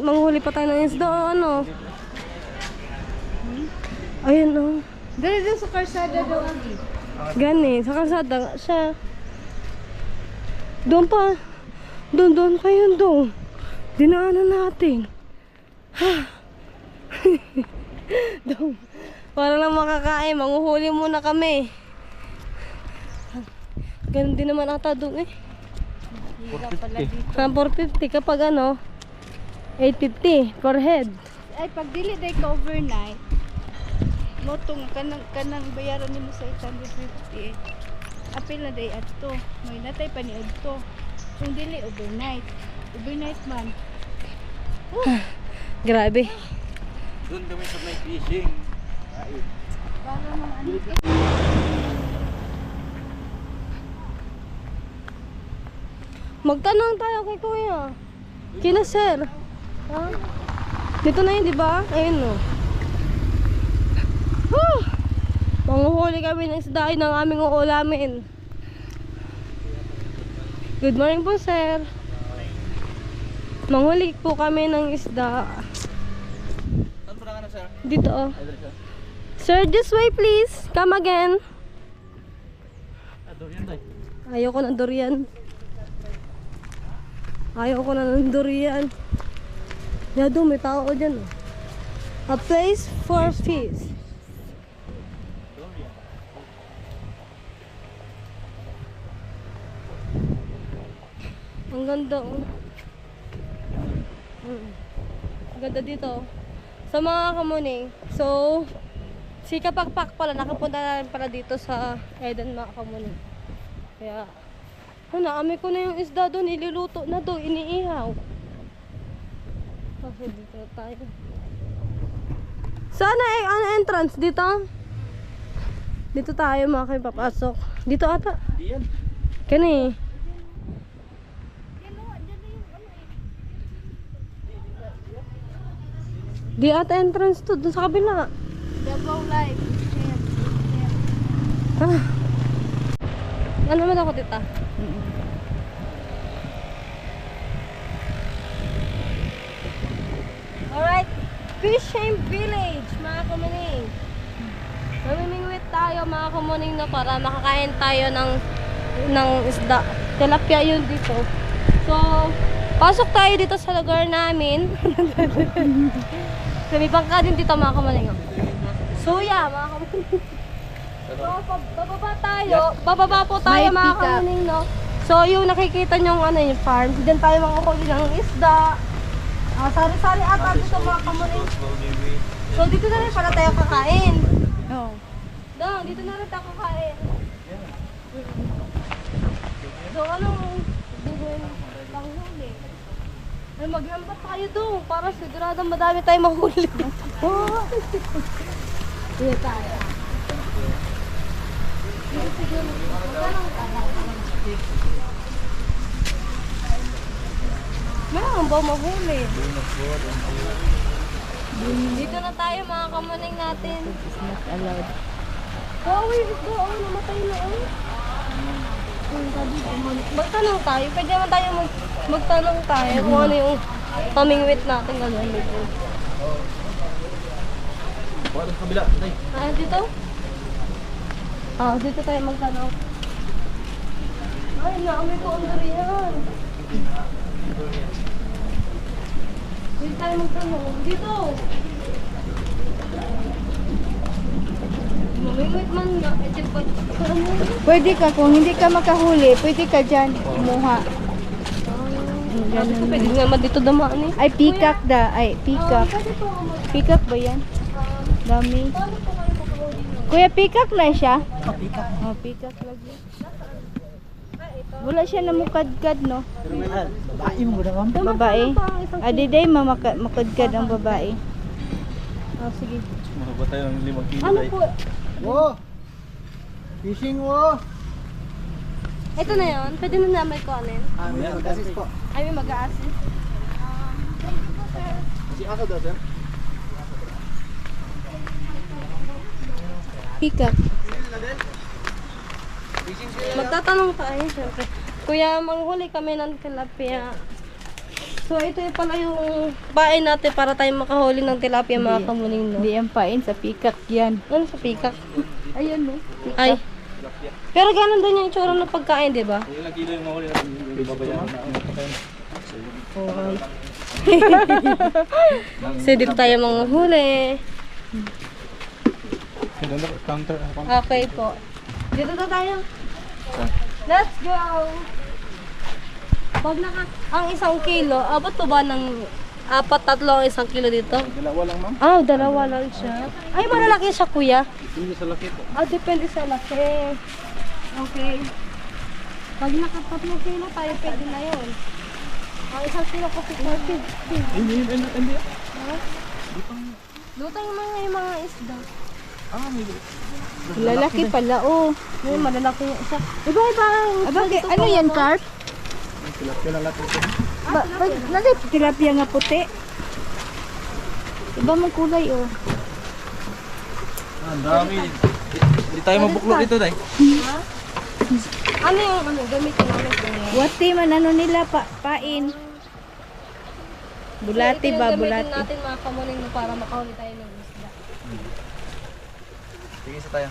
manghuli pa tayo ng isda o ano? Ayun, oh. Dali sa karsada daw ang Gani, sa kalsada siya. Doon pa. Doon kayo doon. Dinaanan natin. Doon. Para lang makakain, manguhuli muna kami. Ganun din naman ata doon eh. 450 kapag ano, 850 per head. ay pag dili day ka overnight. Motong kanang bayaran nimo sa 850. Apil na day adto. May natay pa ni adto. Kung dili overnight. Overnight man. Grabe. Doon kami sa may fishing. Para man ano. Magtanong tayo kay kuya. Kina sir. Ha? Dito na yun, di ba? Ayun no. Manguhuli kami ng isda ng aming uulamin. Good morning po, sir. Manghuli po kami ng isda. Saan po na ka na, sir? Dito, oh. Sir, this way, please. Come again. Durian tayo. Ayoko ng durian. Ayoko na ng durian. Yado, may tao dyan. Oh. A place for fish. Ang ganda, oh. Ang ganda dito. Sa mga kamuning. So, si Kapakpak pala, nakapunta na rin pala dito sa Eden, mga kamuning. Kaya, naami ko na yung isda doon, iluluto na doon, iniihaw. Kasi dito tayo. Sana eh, ano entrance? Dito? Dito tayo mga kayo papasok. Dito ata. Diyan. Kani. Di ata entrance to, dun sa kabila. Davao Live. Ah. Ano naman ako, tita? Alright, Fishing Village, mga kumuning. Mamimingwit tayo, mga kumuning, na para makakain tayo ng isda. Tilapia yun dito. So, pasok tayo dito sa lugar namin. May bangka din dito, mga kumuning. Suya, mga kumuning. So, bababa po tayo, May mga pick up. kumuning, no? So, yung nakikita nyo yung farm, diyan tayo manguhuli ng isda. Sari-sari ata dito, mga kumuning. So, dito na rin pala tayo kakain. Oh. Dong, dito na rin tayo kakain. So, anong gagawin panghuli? Ay, maglambat tayo doon para sigurado madami tayo mahuli. Dito tayo. Dito siguro. Magtanong tayo. Meron ba mahuli? Dito na tayo, mga kamuning natin. It's not allowed. Oh, wait, ito. Oh, namatay na. Magtanong tayo. Pwede naman tayo magtanong tayo kung ano yung pamingwit natin gagawin. Baka sa kabila. Tay. Ah, dito? Ah, dito tayo magtanong. Ay, naami ko ang durian. Dito tayo magtanong. Dito! Mamingwit man nga. Pwede ka kung hindi ka makahuli, pwede ka diyan kumuha. Ganun. Pwede naman dito damaan eh. Ay, peacock da. Ay, peacock. Peacock ba yan? Dami. Kuya, peacock na siya? Oh, peacock lagi. Wala siya na mukadkad, no? Babae. Adiday, makadkad ang babae. Oh, sige. Mahaba tayo ng 5 kilo. Ano po? Wo! Fishing wo! Ito na yun. Pwede na namin kuhanin. Yan, mag-assist po. Ay, may mag-a-assist. Si ako daw, sir. Peacock. Magtatanong tayo, syempre. Kuya, manghuli kami ng tilapia. So, ito yung pala yung pain natin para tayo makahuli ng tilapia, mga kamuning, no? Hindi yan pain sa peacock yan. Ano sa pikak? Ayun, no? Ay. Pero ganun din yung itsura ng pagkain, di ba? Ilang kilo yung mahuli natin? Babayaran na ang pagkain. Kasi dito tayo manghuli. Counter. Okay po. Dito na tayo. Let's go! Pag ang 1 kilo, abot pa ba ng 4-3 ang 1 kilo dito? Dalawa lang, ma'am. Ah, dalawa lang siya. Ay, malalaki siya, kuya. Hindi sa laki po. Ah, depende sa laki. Okay. Pag naka-3 kilo tayo, pwede na yun. Ang 1 kilo ko 450. Hindi. Lutang yung mga isda. Lalaki pala, oh. May malalaki yung isa. Iba-iba ang isda dito. Ano yan, carp? Tilapia lang natin. Nandito, tilapia nga puti. Iba mong kulay, oh. Ang dami. Hindi tayo mabuklo dito, day. Ano yung gamitin namin kuya? Wati man, ano nila, pain. Bulati Ito yung ba, gamitin bulati? natin mga kamuning para makahuli tayo ng isda. Sige, isa tayo.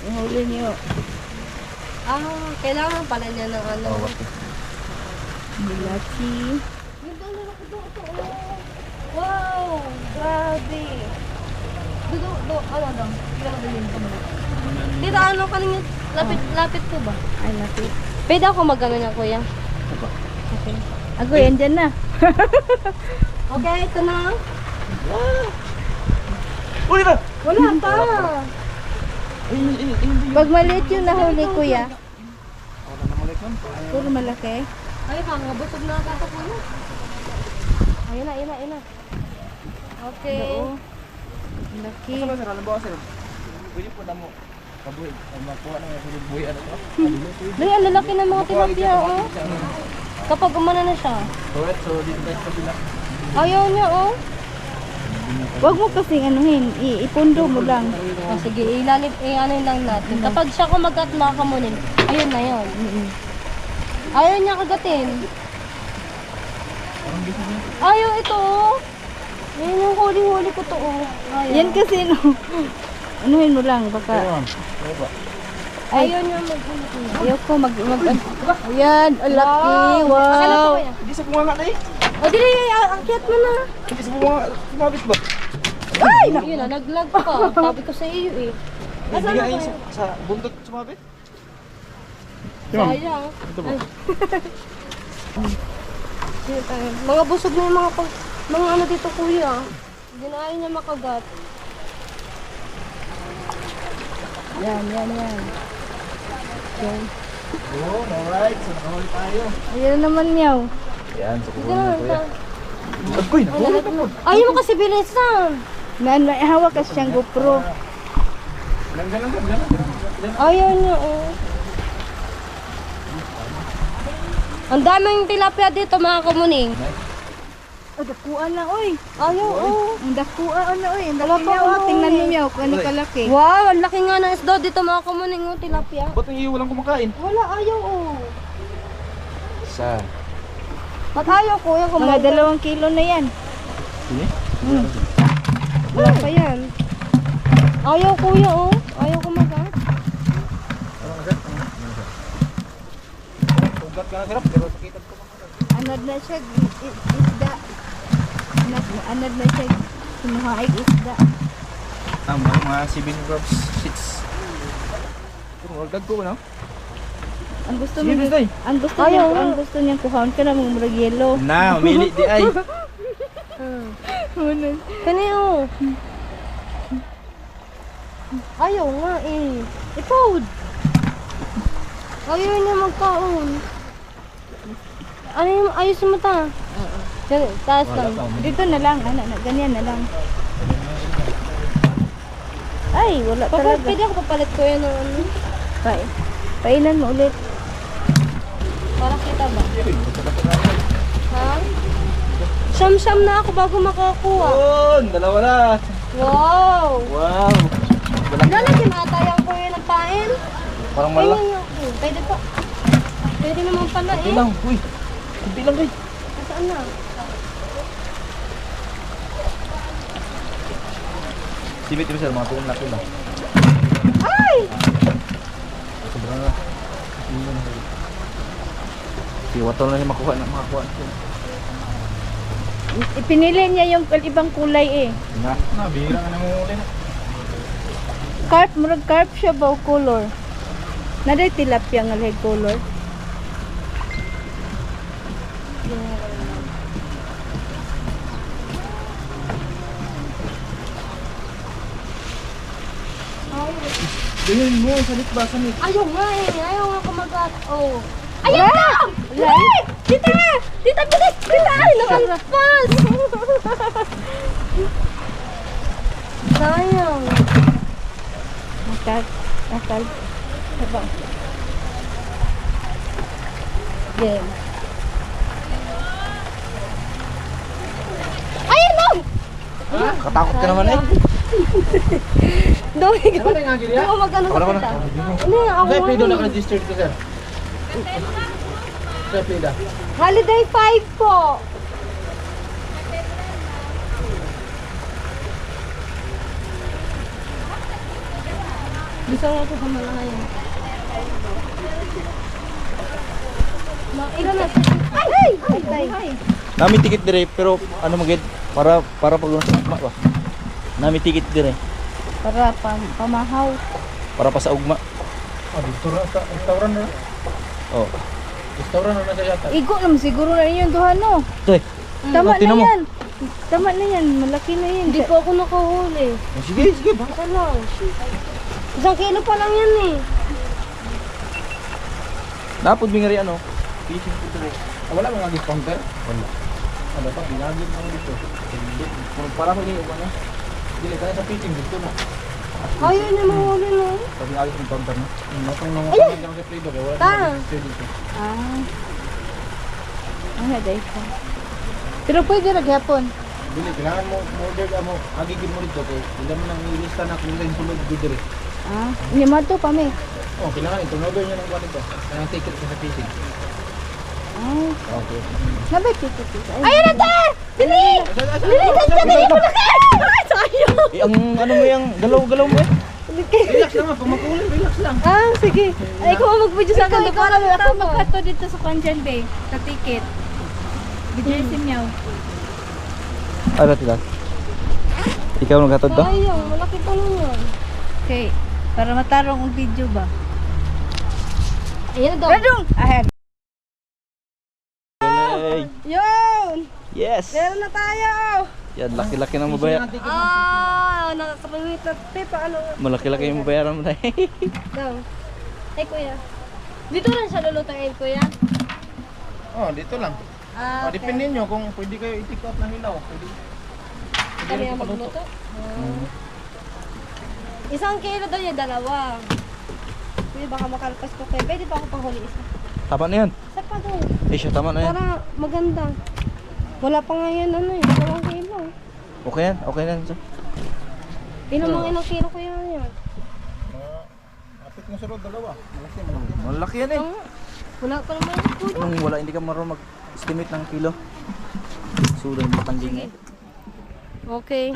Huli niyo. Ah, kailangan pala niya ng ano. Bulati. Wow! Grabe! Ano daw? Dito ano kanina? Lapit ko ba? Ay, lapit. Pwede ako mag-ano niya, kuya? Okay. Ako, yan dyan na. Okay, ito na. Uli na! Wala pa! Pag maliit yung nahuli, kuya. Puro malaki. Ay, busog na ako, kuya. Ayun na. Okay. Oo. Laki. Saan ba, sir? Alam ba, sir? Pwede po na mo. Kabuhi. Makuha na yung buhi. Ano to? Ay, ang lalaki ng mga tilapia, oh. Kapag umana na siya. Alright, so dito tayo sa kabila. Ayaw niya, oh. Huwag mo kasing anuhin. Ipundo mo lang. Oh, sige, ano lang natin. Kapag siya kumagat mga kamunin, ayun na yun. Ayaw niya kagatin. Ayaw ito, oh. Yan yung huli-huli ko to, oh. Ayaw. Yan kasi, no. Anuhin mo lang, baka. Ayaw niya Ayaw ko Ayan, ang laki. Wow. Hindi sa bunga na eh. O, dili, akyat mo na. Hindi sa bunga. Sumabit ba? Ay! Yun na, naglag pa. Sabi ko sa iyo, eh. Hindi nga eh, sa bundot sumabit. Sayang. Ito ba? Mga busog na yung mga ano dito, kuya. Hindi na ayaw niya makagat. Yan. Oh, alright. So nakahuli tayo. Ayan naman yaw. Yan, sa Hindi na, Agkoy, nahuli na po. ayaw mo kasi bilisan. Hawak kasi siyang GoPro. Lang. Ayaw niya, oh. Ang daming tilapia dito, mga kamuning. Dakuan na, oy. Ayaw, oh. Ang dakuan na, oy. Ang Wala laki pa, yaw. oh. Tingnan mo yaw kung ano kalaki. Wow, ang laki nga ng isda dito, mga kamuning, oh, tilapia. Ba't ang iyo walang kumakain? Wala, ayaw, oh. Isa. Ba't ayaw, kuya, Mga kumagat? 2 kilo na yan. Sini? Wala pa yan. Ayaw, kuya, oh. Ayaw kumagat. Tugat ka na sarap, pero sakit ko. Anad na siya, isda. Anad na siya, sinuhaig isda. Tama, mga 7 grams sheets. Pero wagdag ko, no? Ang gusto Sige, mo Day. ang gusto niyang kuhaon ka na mong murag yellow. Na, mamili di ay. Kaniyo. Ayaw nga eh. Ipod. Ayaw niya magkaon. Ano yung ayos mo ta? Taas lang. Dito na lang, ganyan na lang. Ay, wala talaga. Pwede ako papalit ko yan ng ano? Painan mo ulit. Para kita ba? Ha? Siyam-siyam na ako bago makakuha. Yun, dalawa na. Wow! Wow. Lalagyan atayang ko yun ng pain. Parang Ayun malaki. nga ako. Pwede pa. Pwede naman pala Kunti eh. lang, uy. Kunti lang, guys. Nasaan na? Sibit mo sir, mga tulong laki lang. Ay! Sobrang na. Siwatol na niya makuha. Ipinili niya yung ibang kulay eh. Na, bihira ka namumuli na. Carp, murag carp siya ba o color? Naday tilapia nga lahi color. Ganyan mo, salit ba? Sanit. Ayaw nga eh. Ayaw nga kumagat. Oh. Ayaw na! Dali! Dita! Dita, bilis! Dita! Ay, nakalpas! Sayang. Akal. Diba? Game. Ayun lang! Katakot ka naman eh. Doon ako mag-ano sa kita. Ano yung ako nga register ko sir. Sir, Pida. Holiday 5 po. Gusto nga ko sa malayan. Ilan na? Ay! Ay! Nami ticket dire pero ano magid para pag ugma ba. Nami ticket dire Para pamahaw. para pa sa ugma. Dito ra sa restaurant na. Oh. Restaurant na sa yata. Igo naman siguro na yun duha no. Toy. Tama Tingnan na mo. yan. Tama na yan. Malaki na yan. Hindi po ako nakahuli. Sige, ba. Baka lang. 1 kilo pa lang yan eh. Napod mi ngari ano. Fishing food dire. Wala mga discounter. Wala. Ano pa ginagin mo dito. Para pa ni ugma na. Dili tayo sa fishing dito na. Ayaw na mahuli no. Sabi agad yung counter na. Natong mga pamilya sa Play Doh wala Ta. na register dito. Day ko. Pero pwede ra gyapon. Dili kailangan mo order ka mo agigin mo dito kay ila mo nang ilista na kung ilan sulod dito dire. Nimato pa mi. Oh, kailangan i-turnover niya ng kuwan ito. Kaya ticket ka sa fishing. Okay. Nabay ticket. Ayun na ta! Dili! Dili! Dili! Eh, ang ano mo yung galaw-galaw mo eh. Relax lang pag makulay, relax lang. Sige. Ay, kung mag-video sa akin, para may Ako magkato dito sa Kanjan Bay. Sa ticket. Bigyan si Meow. Ano tila? Ikaw naghatod to? Sayang, malaki pa lang yun. Okay. Para matarong ang video ba? Ayun na daw. Radong! Ahead. Hey. Yun! Yes! Meron na tayo! Yan, laki-laki ng mabaya. Nakakapangit na. Paano nga? Malaki-laki yung mabayaran mo na eh. Daw. Ay, kuya. Dito lang siya lulutuin, kuya. Oh, dito lang. Okay. Depende nyo kung pwede kayo i-take out ng hilaw. Pwede. Kami ang magluto. 1 kilo daw niya, 2. Kuya, baka makalpas ko kayo. Pwede pa ako panghuli isa. Tama na yan. Isa pa daw. Eh siya, tama na yan. Para maganda. Wala pa nga yan, 2 kilo. Okay yan, okay na yan. Sir. Ilang kilo ko yan. Apit mo sa road, dalawa. Malaki. Malaki yan eh. Wala pa naman yung kuya. Nung wala, hindi ka marunong mag-estimate ng kilo. Sulo yung matangging eh. Okay.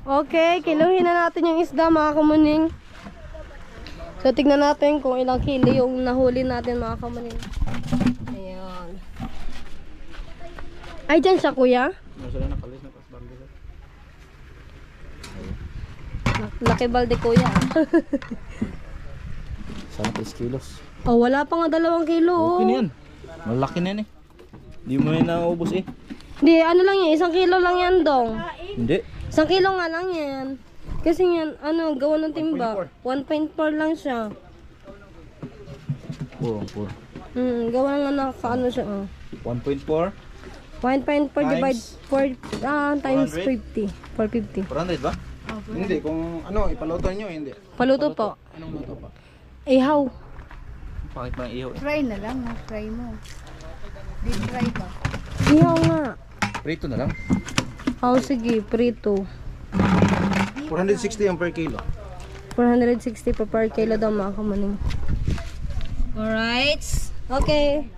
Okay, kiluhin na natin yung isda mga kamuning. So tignan natin kung ilang kilo yung nahuli natin mga kamuning. Ayan. Ay, dyan siya kuya. Laki balde kuya. Sana 3 kilos. Oh, wala pa nga 2 kilo. Okay na Oh. yan. Malaki na yan eh. Hindi mo yan naubos eh. Hindi, ano lang yan, 1 kilo lang yan dong. Hindi. 1 kilo nga lang yan. Kasi yan, ano, gawa ng timba. 1.4 lang siya. Puro. Gawa nga nakaano siya. 1.4. 1.4 divide 4 times 400? 50. 450. 400 ba? Hindi, kung ano, ipaluto nyo, hindi. Paluto po. Anong luto pa? Ihaw. Pakit pa ng ihaw eh. Fry na lang, fry mo. Deep fry ba? Ihaw nga. Prito na lang. Oh, sige, prito. 460 ang per kilo. 460 per kilo daw mga kamaning. Alright. Okay.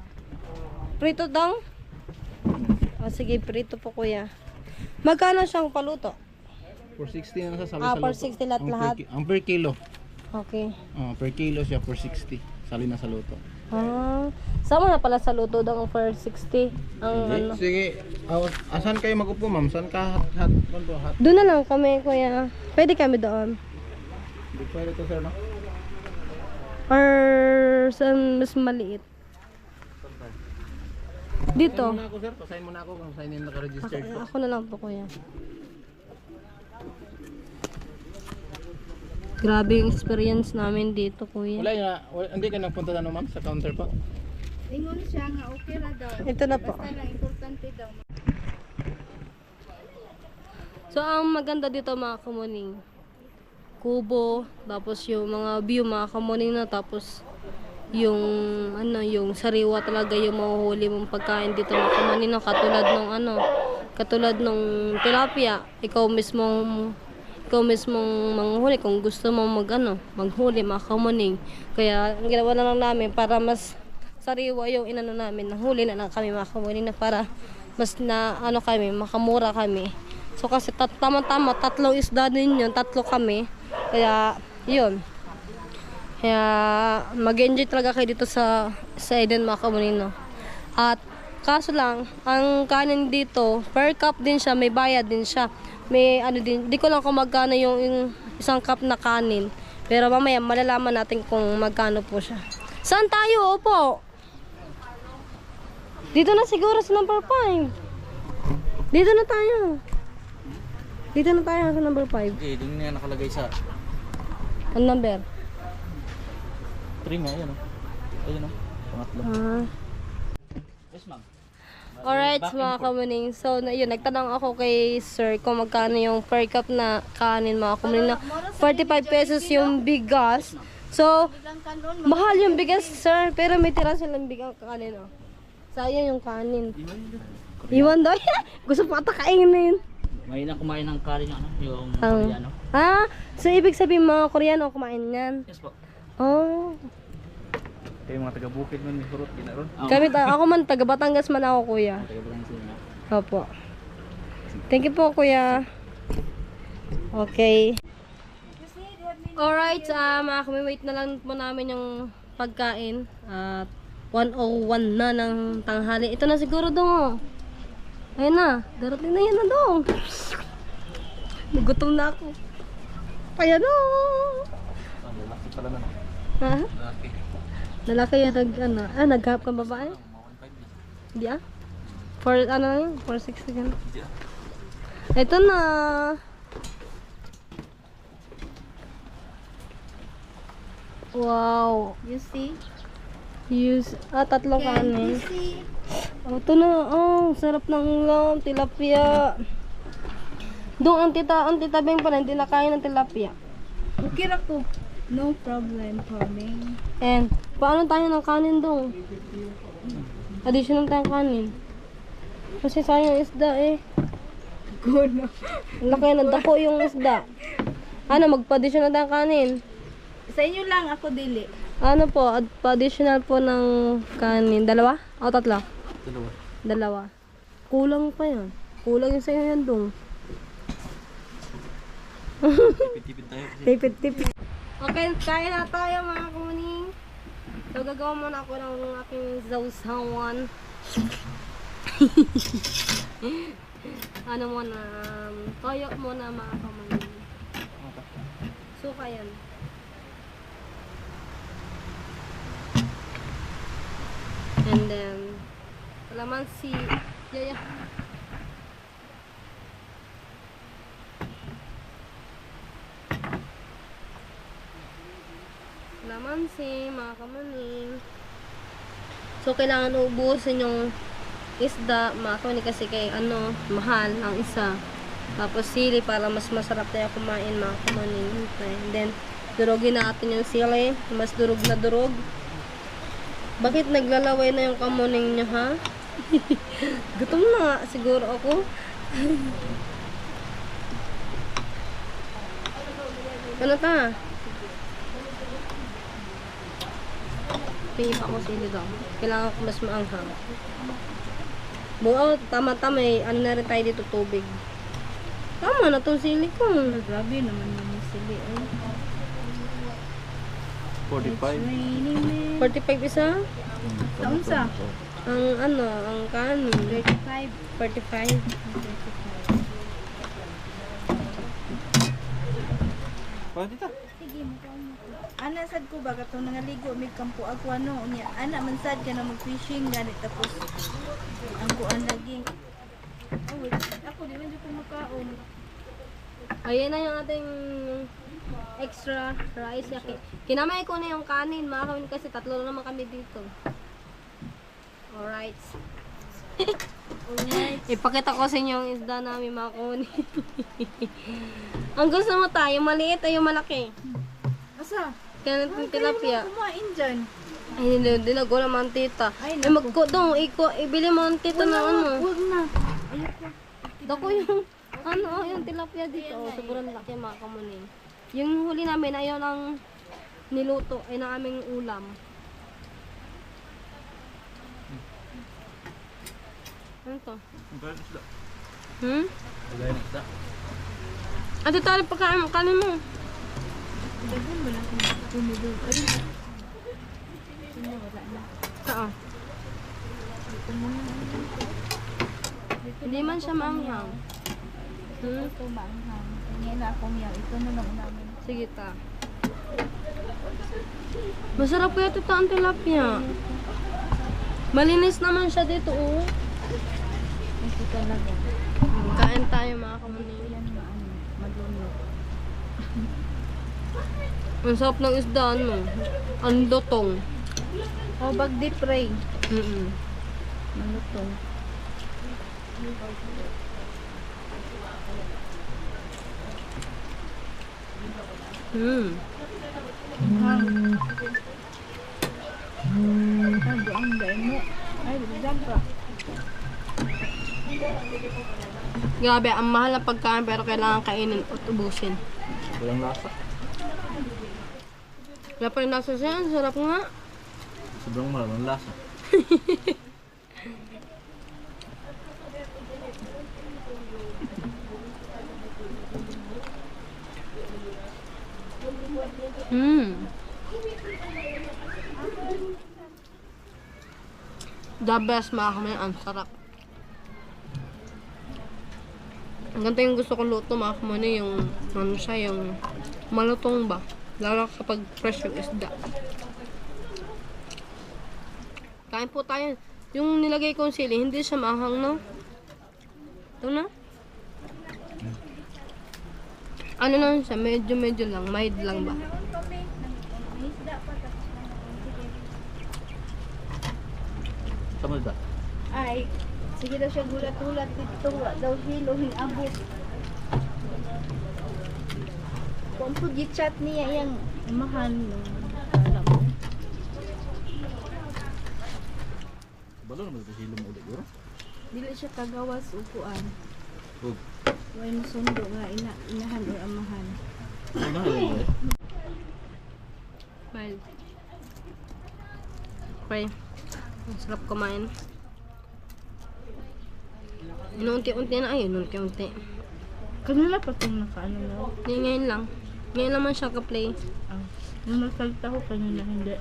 Prito daw? Oh, sige, prito po kuya. Magkano siyang paluto? 460 na sa sali Ah, sa luto. 460 lahat-lahat? Ang per kilo. Okay. Per kilo siya 460. Sali na sa luto. Sama na pala sa luto daw ang 460. Ang ano. Sige, asan kayo magupo ma'am? Saan ka hat? Doon na lang kami kuya. Pwede kami doon. Hindi pwede to sir, no? Or saan mas maliit? Dito. Sign muna ako sir, pasign muna ako kung sign in naka-registered po. Ako na lang po kuya. Grabe yung experience namin dito kuya. Hindi ka nagpunta na no ma'am sa counter po? Ingon siya nga okay ra daw. Ito na po. Basta lang importante daw. So ang maganda dito mga kamuning, kubo, tapos yung mga view mga kamuning na, tapos yung ano, yung sariwa talaga yung mahuhuli mong pagkain dito mga kamuning na, katulad nung tilapia, ikaw mismong manghuli kung gusto mo maghuli mga kamuning. Kaya ang ginawa na lang namin para mas sariwa yung inano namin, nahuli na lang kami mga kamuning na para mas na kami, makamura kami. So kasi tama-tama 3 isda din yun, 3 kami. Kaya yun. Kaya mag-enjoy talaga kayo dito sa Eden mga kamuning, no? At kaso lang, ang kanin dito, per cup din siya, may bayad din siya. May ano din, di ko lang kung magkano yung isang cup na kanin. Pero mamaya malalaman natin kung magkano po siya. Saan tayo? Opo. Dito na siguro sa number 5. Dito na tayo. Dito na tayo sa number 5. Okay, doon nga nakalagay sa Ang number? 3 nga, ayan o. Ayan o, pangatlo. Yes ma'am. Alright mga kamuning, so yun, nagtanong ako kay sir kung magkano yung per cup na kanin mga kamuning, na 45 pesos yung bigas. So, mahal yung bigas sir, pero may tira silang bigas kanin, oh. Sayang yung kanin. Iwan daw. Gusto pa ata kainin. May na kumain ng kanin yung Koreano. So ibig sabihin mga Koreano kumain yan? Yes po. Oh. Kayo mga taga-bukid man, may hurot, ginaron. Kami, ako man, taga Batangas man ako, kuya. Opo. Thank you po, kuya. Okay. Alright, mga kami, wait na lang po namin yung pagkain. At 1:01 na ng tanghali. Ito na siguro dong. Ayun na, darating na yan na dong. Nagutom na ako. Ayan o. Lalaki pala na. Ha? Lalaki. Lalaki yan naghahap kang babae? Hindi ah? For ano yun? 460 ka na. Ito na. Wow. You see? Tatlo kanin. You see? Oh, ito na. Oh, sarap ng ulam. Tilapia. Doon ang tita Beng pala, hindi na kaya ng tilapia. Okay ra ko. No problem for me. And, paano tayo ng kanin doon? Additional tayong kanin. Kasi sayang isda eh. Good. Laki na dako yung isda. Ano, magpa-additional tayong kanin. Sa inyo lang ako dili. Ano po, pa-additional po ng kanin. 2? O 3? 2. Kulang pa yan. Kulang yung sa'yo yan doon. Tipid-tipid tayo. Tipid-tipid. Okay, kain na tayo mga kuning. So, gagawa muna ako ng aking zawsawan. Ano muna, toyo muna mga kuning. Suka yan. And then, kalamansi. Yeah. Kalamansi, mga kamaning. So, kailangan ubusin yung isda, mga kamaning, kasi kay mahal ang isa. Tapos sili para mas masarap tayo kumain, mga kamaning. And then, durugin natin yung sili. Mas durog na durog. Bakit naglalaway na yung kamuning nyo, ha? Gutom na nga siguro ako. Ano ta? Pingin pa ako sili daw. Kailangan ko mas maanghang. Buo, tama-tama eh. Ano na rin tayo dito, tubig. Tama na tong sili ko. Grabe naman yung sili. 45. 45 isa? Taon sa? Ang kanin. 35. 45. Paano dito? Sige, ana sad ko ba katong nangaligo mig kampo ako unya ana man sad ka na mag-fishing ganit tapos ang kuan lagi. Ako di man jud ko makaon. Ayan na yung ating extra rice. Kinamay ko na yung kanin, mga kawin, kasi tatlo na naman kami dito. Alright. Ipakita ko sa inyo yung isda namin, mga kawin. Ang gusto mo tayo, maliit o yung malaki? Asa? Kaya natin tilapia. Kumain dyan. Ay, hindi na ko naman, tita. Ay, Ay, magkodong, ibili mo ang tita na ano. Huwag na. Ayoko. Dako yung, yung tilapia dito. Oh, sobrang laki, mga kamuning. Yung huli namin, ayun ang niluto, ay na aming ulam. Ano to? Hmm? Ate, tali pagkain mo, kanin mo. Dagan ba lang kung tumulog? Ay. Wala na. Saan? Hindi man siya maanghang. Ito maanghang. Ngayon na akong yaw. Ito na lang namin. Sige ta. Masarap kaya ito ang tilapia. Malinis naman siya dito, oh. Ito talaga. Kain tayo, mga kamuning. Yan madunod. Ang sarap ng isda, ano? Ang dotong. O, bag deep fry. Malutong. Ano ang dahil mo? Ay, bilang pa. Grabe, ang mahal na pagkain pero kailangan kainin at ubusin. Walang lasa. Wala pa rin nasa siya, ang sarap nga. Sobrang mahal ang lasa. The best, mga kami, ang sarap. Ang ganito yung gusto kong luto, mga kami, yung ano siya, yung malutong ba. Lalo kapag fresh yung isda. Kain po tayo. Yung nilagay kong sili, hindi siya maanghang, no? Ito na. Ano lang siya, medyo lang, mild lang ba? Sama dito. Ay, sige daw siya gulat-gulat dito. Daw hilo, hinabot. Kung po chat niya yung mahal no. Alam mo. Balo naman ito hilom ulit, bro. Dili siya kagawas upuan. Hug. Way mo sundo nga inahan o amahan. Ano ba yun? Mild. Okay. Ang sarap kumain. Unti-unti na. Ayun, unti-unti. Kanila pa itong nakaano na. Ngayon lang. Ngayon naman siya ka-play. Nung nagsalita ko kanina, hindi.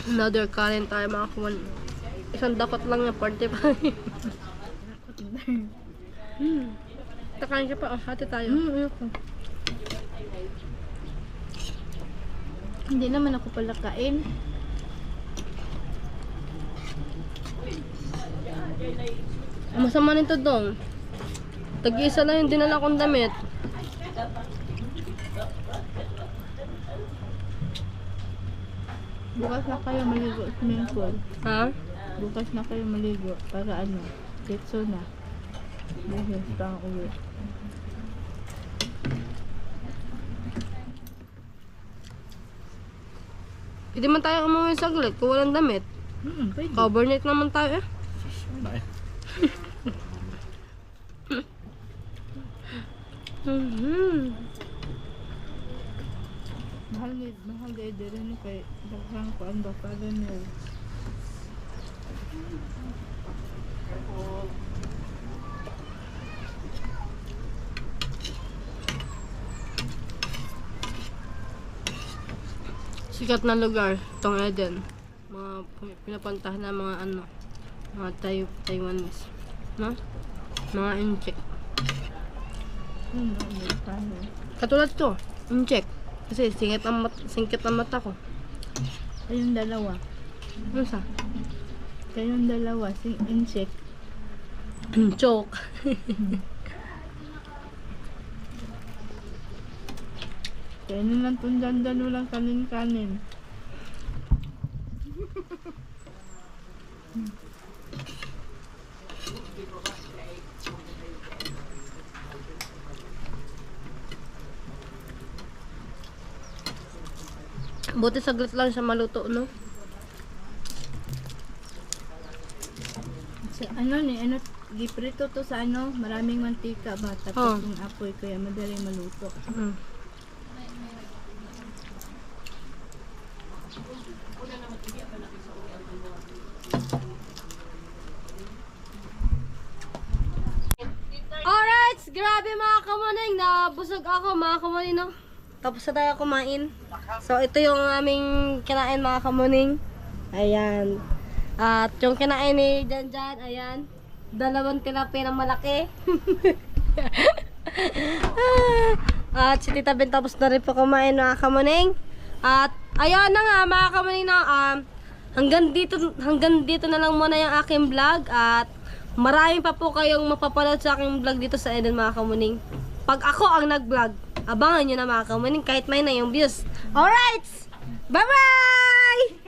Another kanin tayo, mga kuwan. Isang dakot lang na 45. Takain ka pa. Hati tayo. Ayoko. Hindi naman ako pala kain. Ang masama nito dong. Tag-isa lang yung dinala kong damit. Bukas na kayo maligo sa swimming pool. Ha? Bukas na kayo maligo para ano, ketso na. Bukas pang uwi. Hindi man tayo umuwi saglit kung walang damit. Pwede. Covernet naman tayo eh. Mahal gaya din kay daghang kuan ba para niyo. Sikat na lugar, itong Eden. Mga pinapuntahan na mga ano, mga Taiwanese. No? Mga incheck. Amerikano. Katulad to, incheck. Kasi singkit ang mata ko. Kayong dalawa. Ano sa? Kayong dalawa, in-check. Choke. Kaya lang tundan lang kanin-kanin. Buti saglit lang siya maluto, no? Sa giprito to sa maraming mantika ba tapos yung apoy kaya madali maluto. Alright, grabe mga kamuning, nabusog ako mga kamuning, no? Tapos na tayo kumain. So, ito yung aming kinain mga kamuning. Ayan. At yung kinain ni Janjan, ayan. 2 tilapia na malaki. At si Tita Ben tapos na rin po kumain mga kamuning. At ayun na nga mga kamuning, no? Hanggang dito na lang muna yung aking vlog. At marami pa po kayong mapapanood sa aking vlog dito sa Eden mga kamuning. Pag ako ang nag-vlog, abangan nyo na mga kamuning kahit may na yung views. Alright! Bye-bye!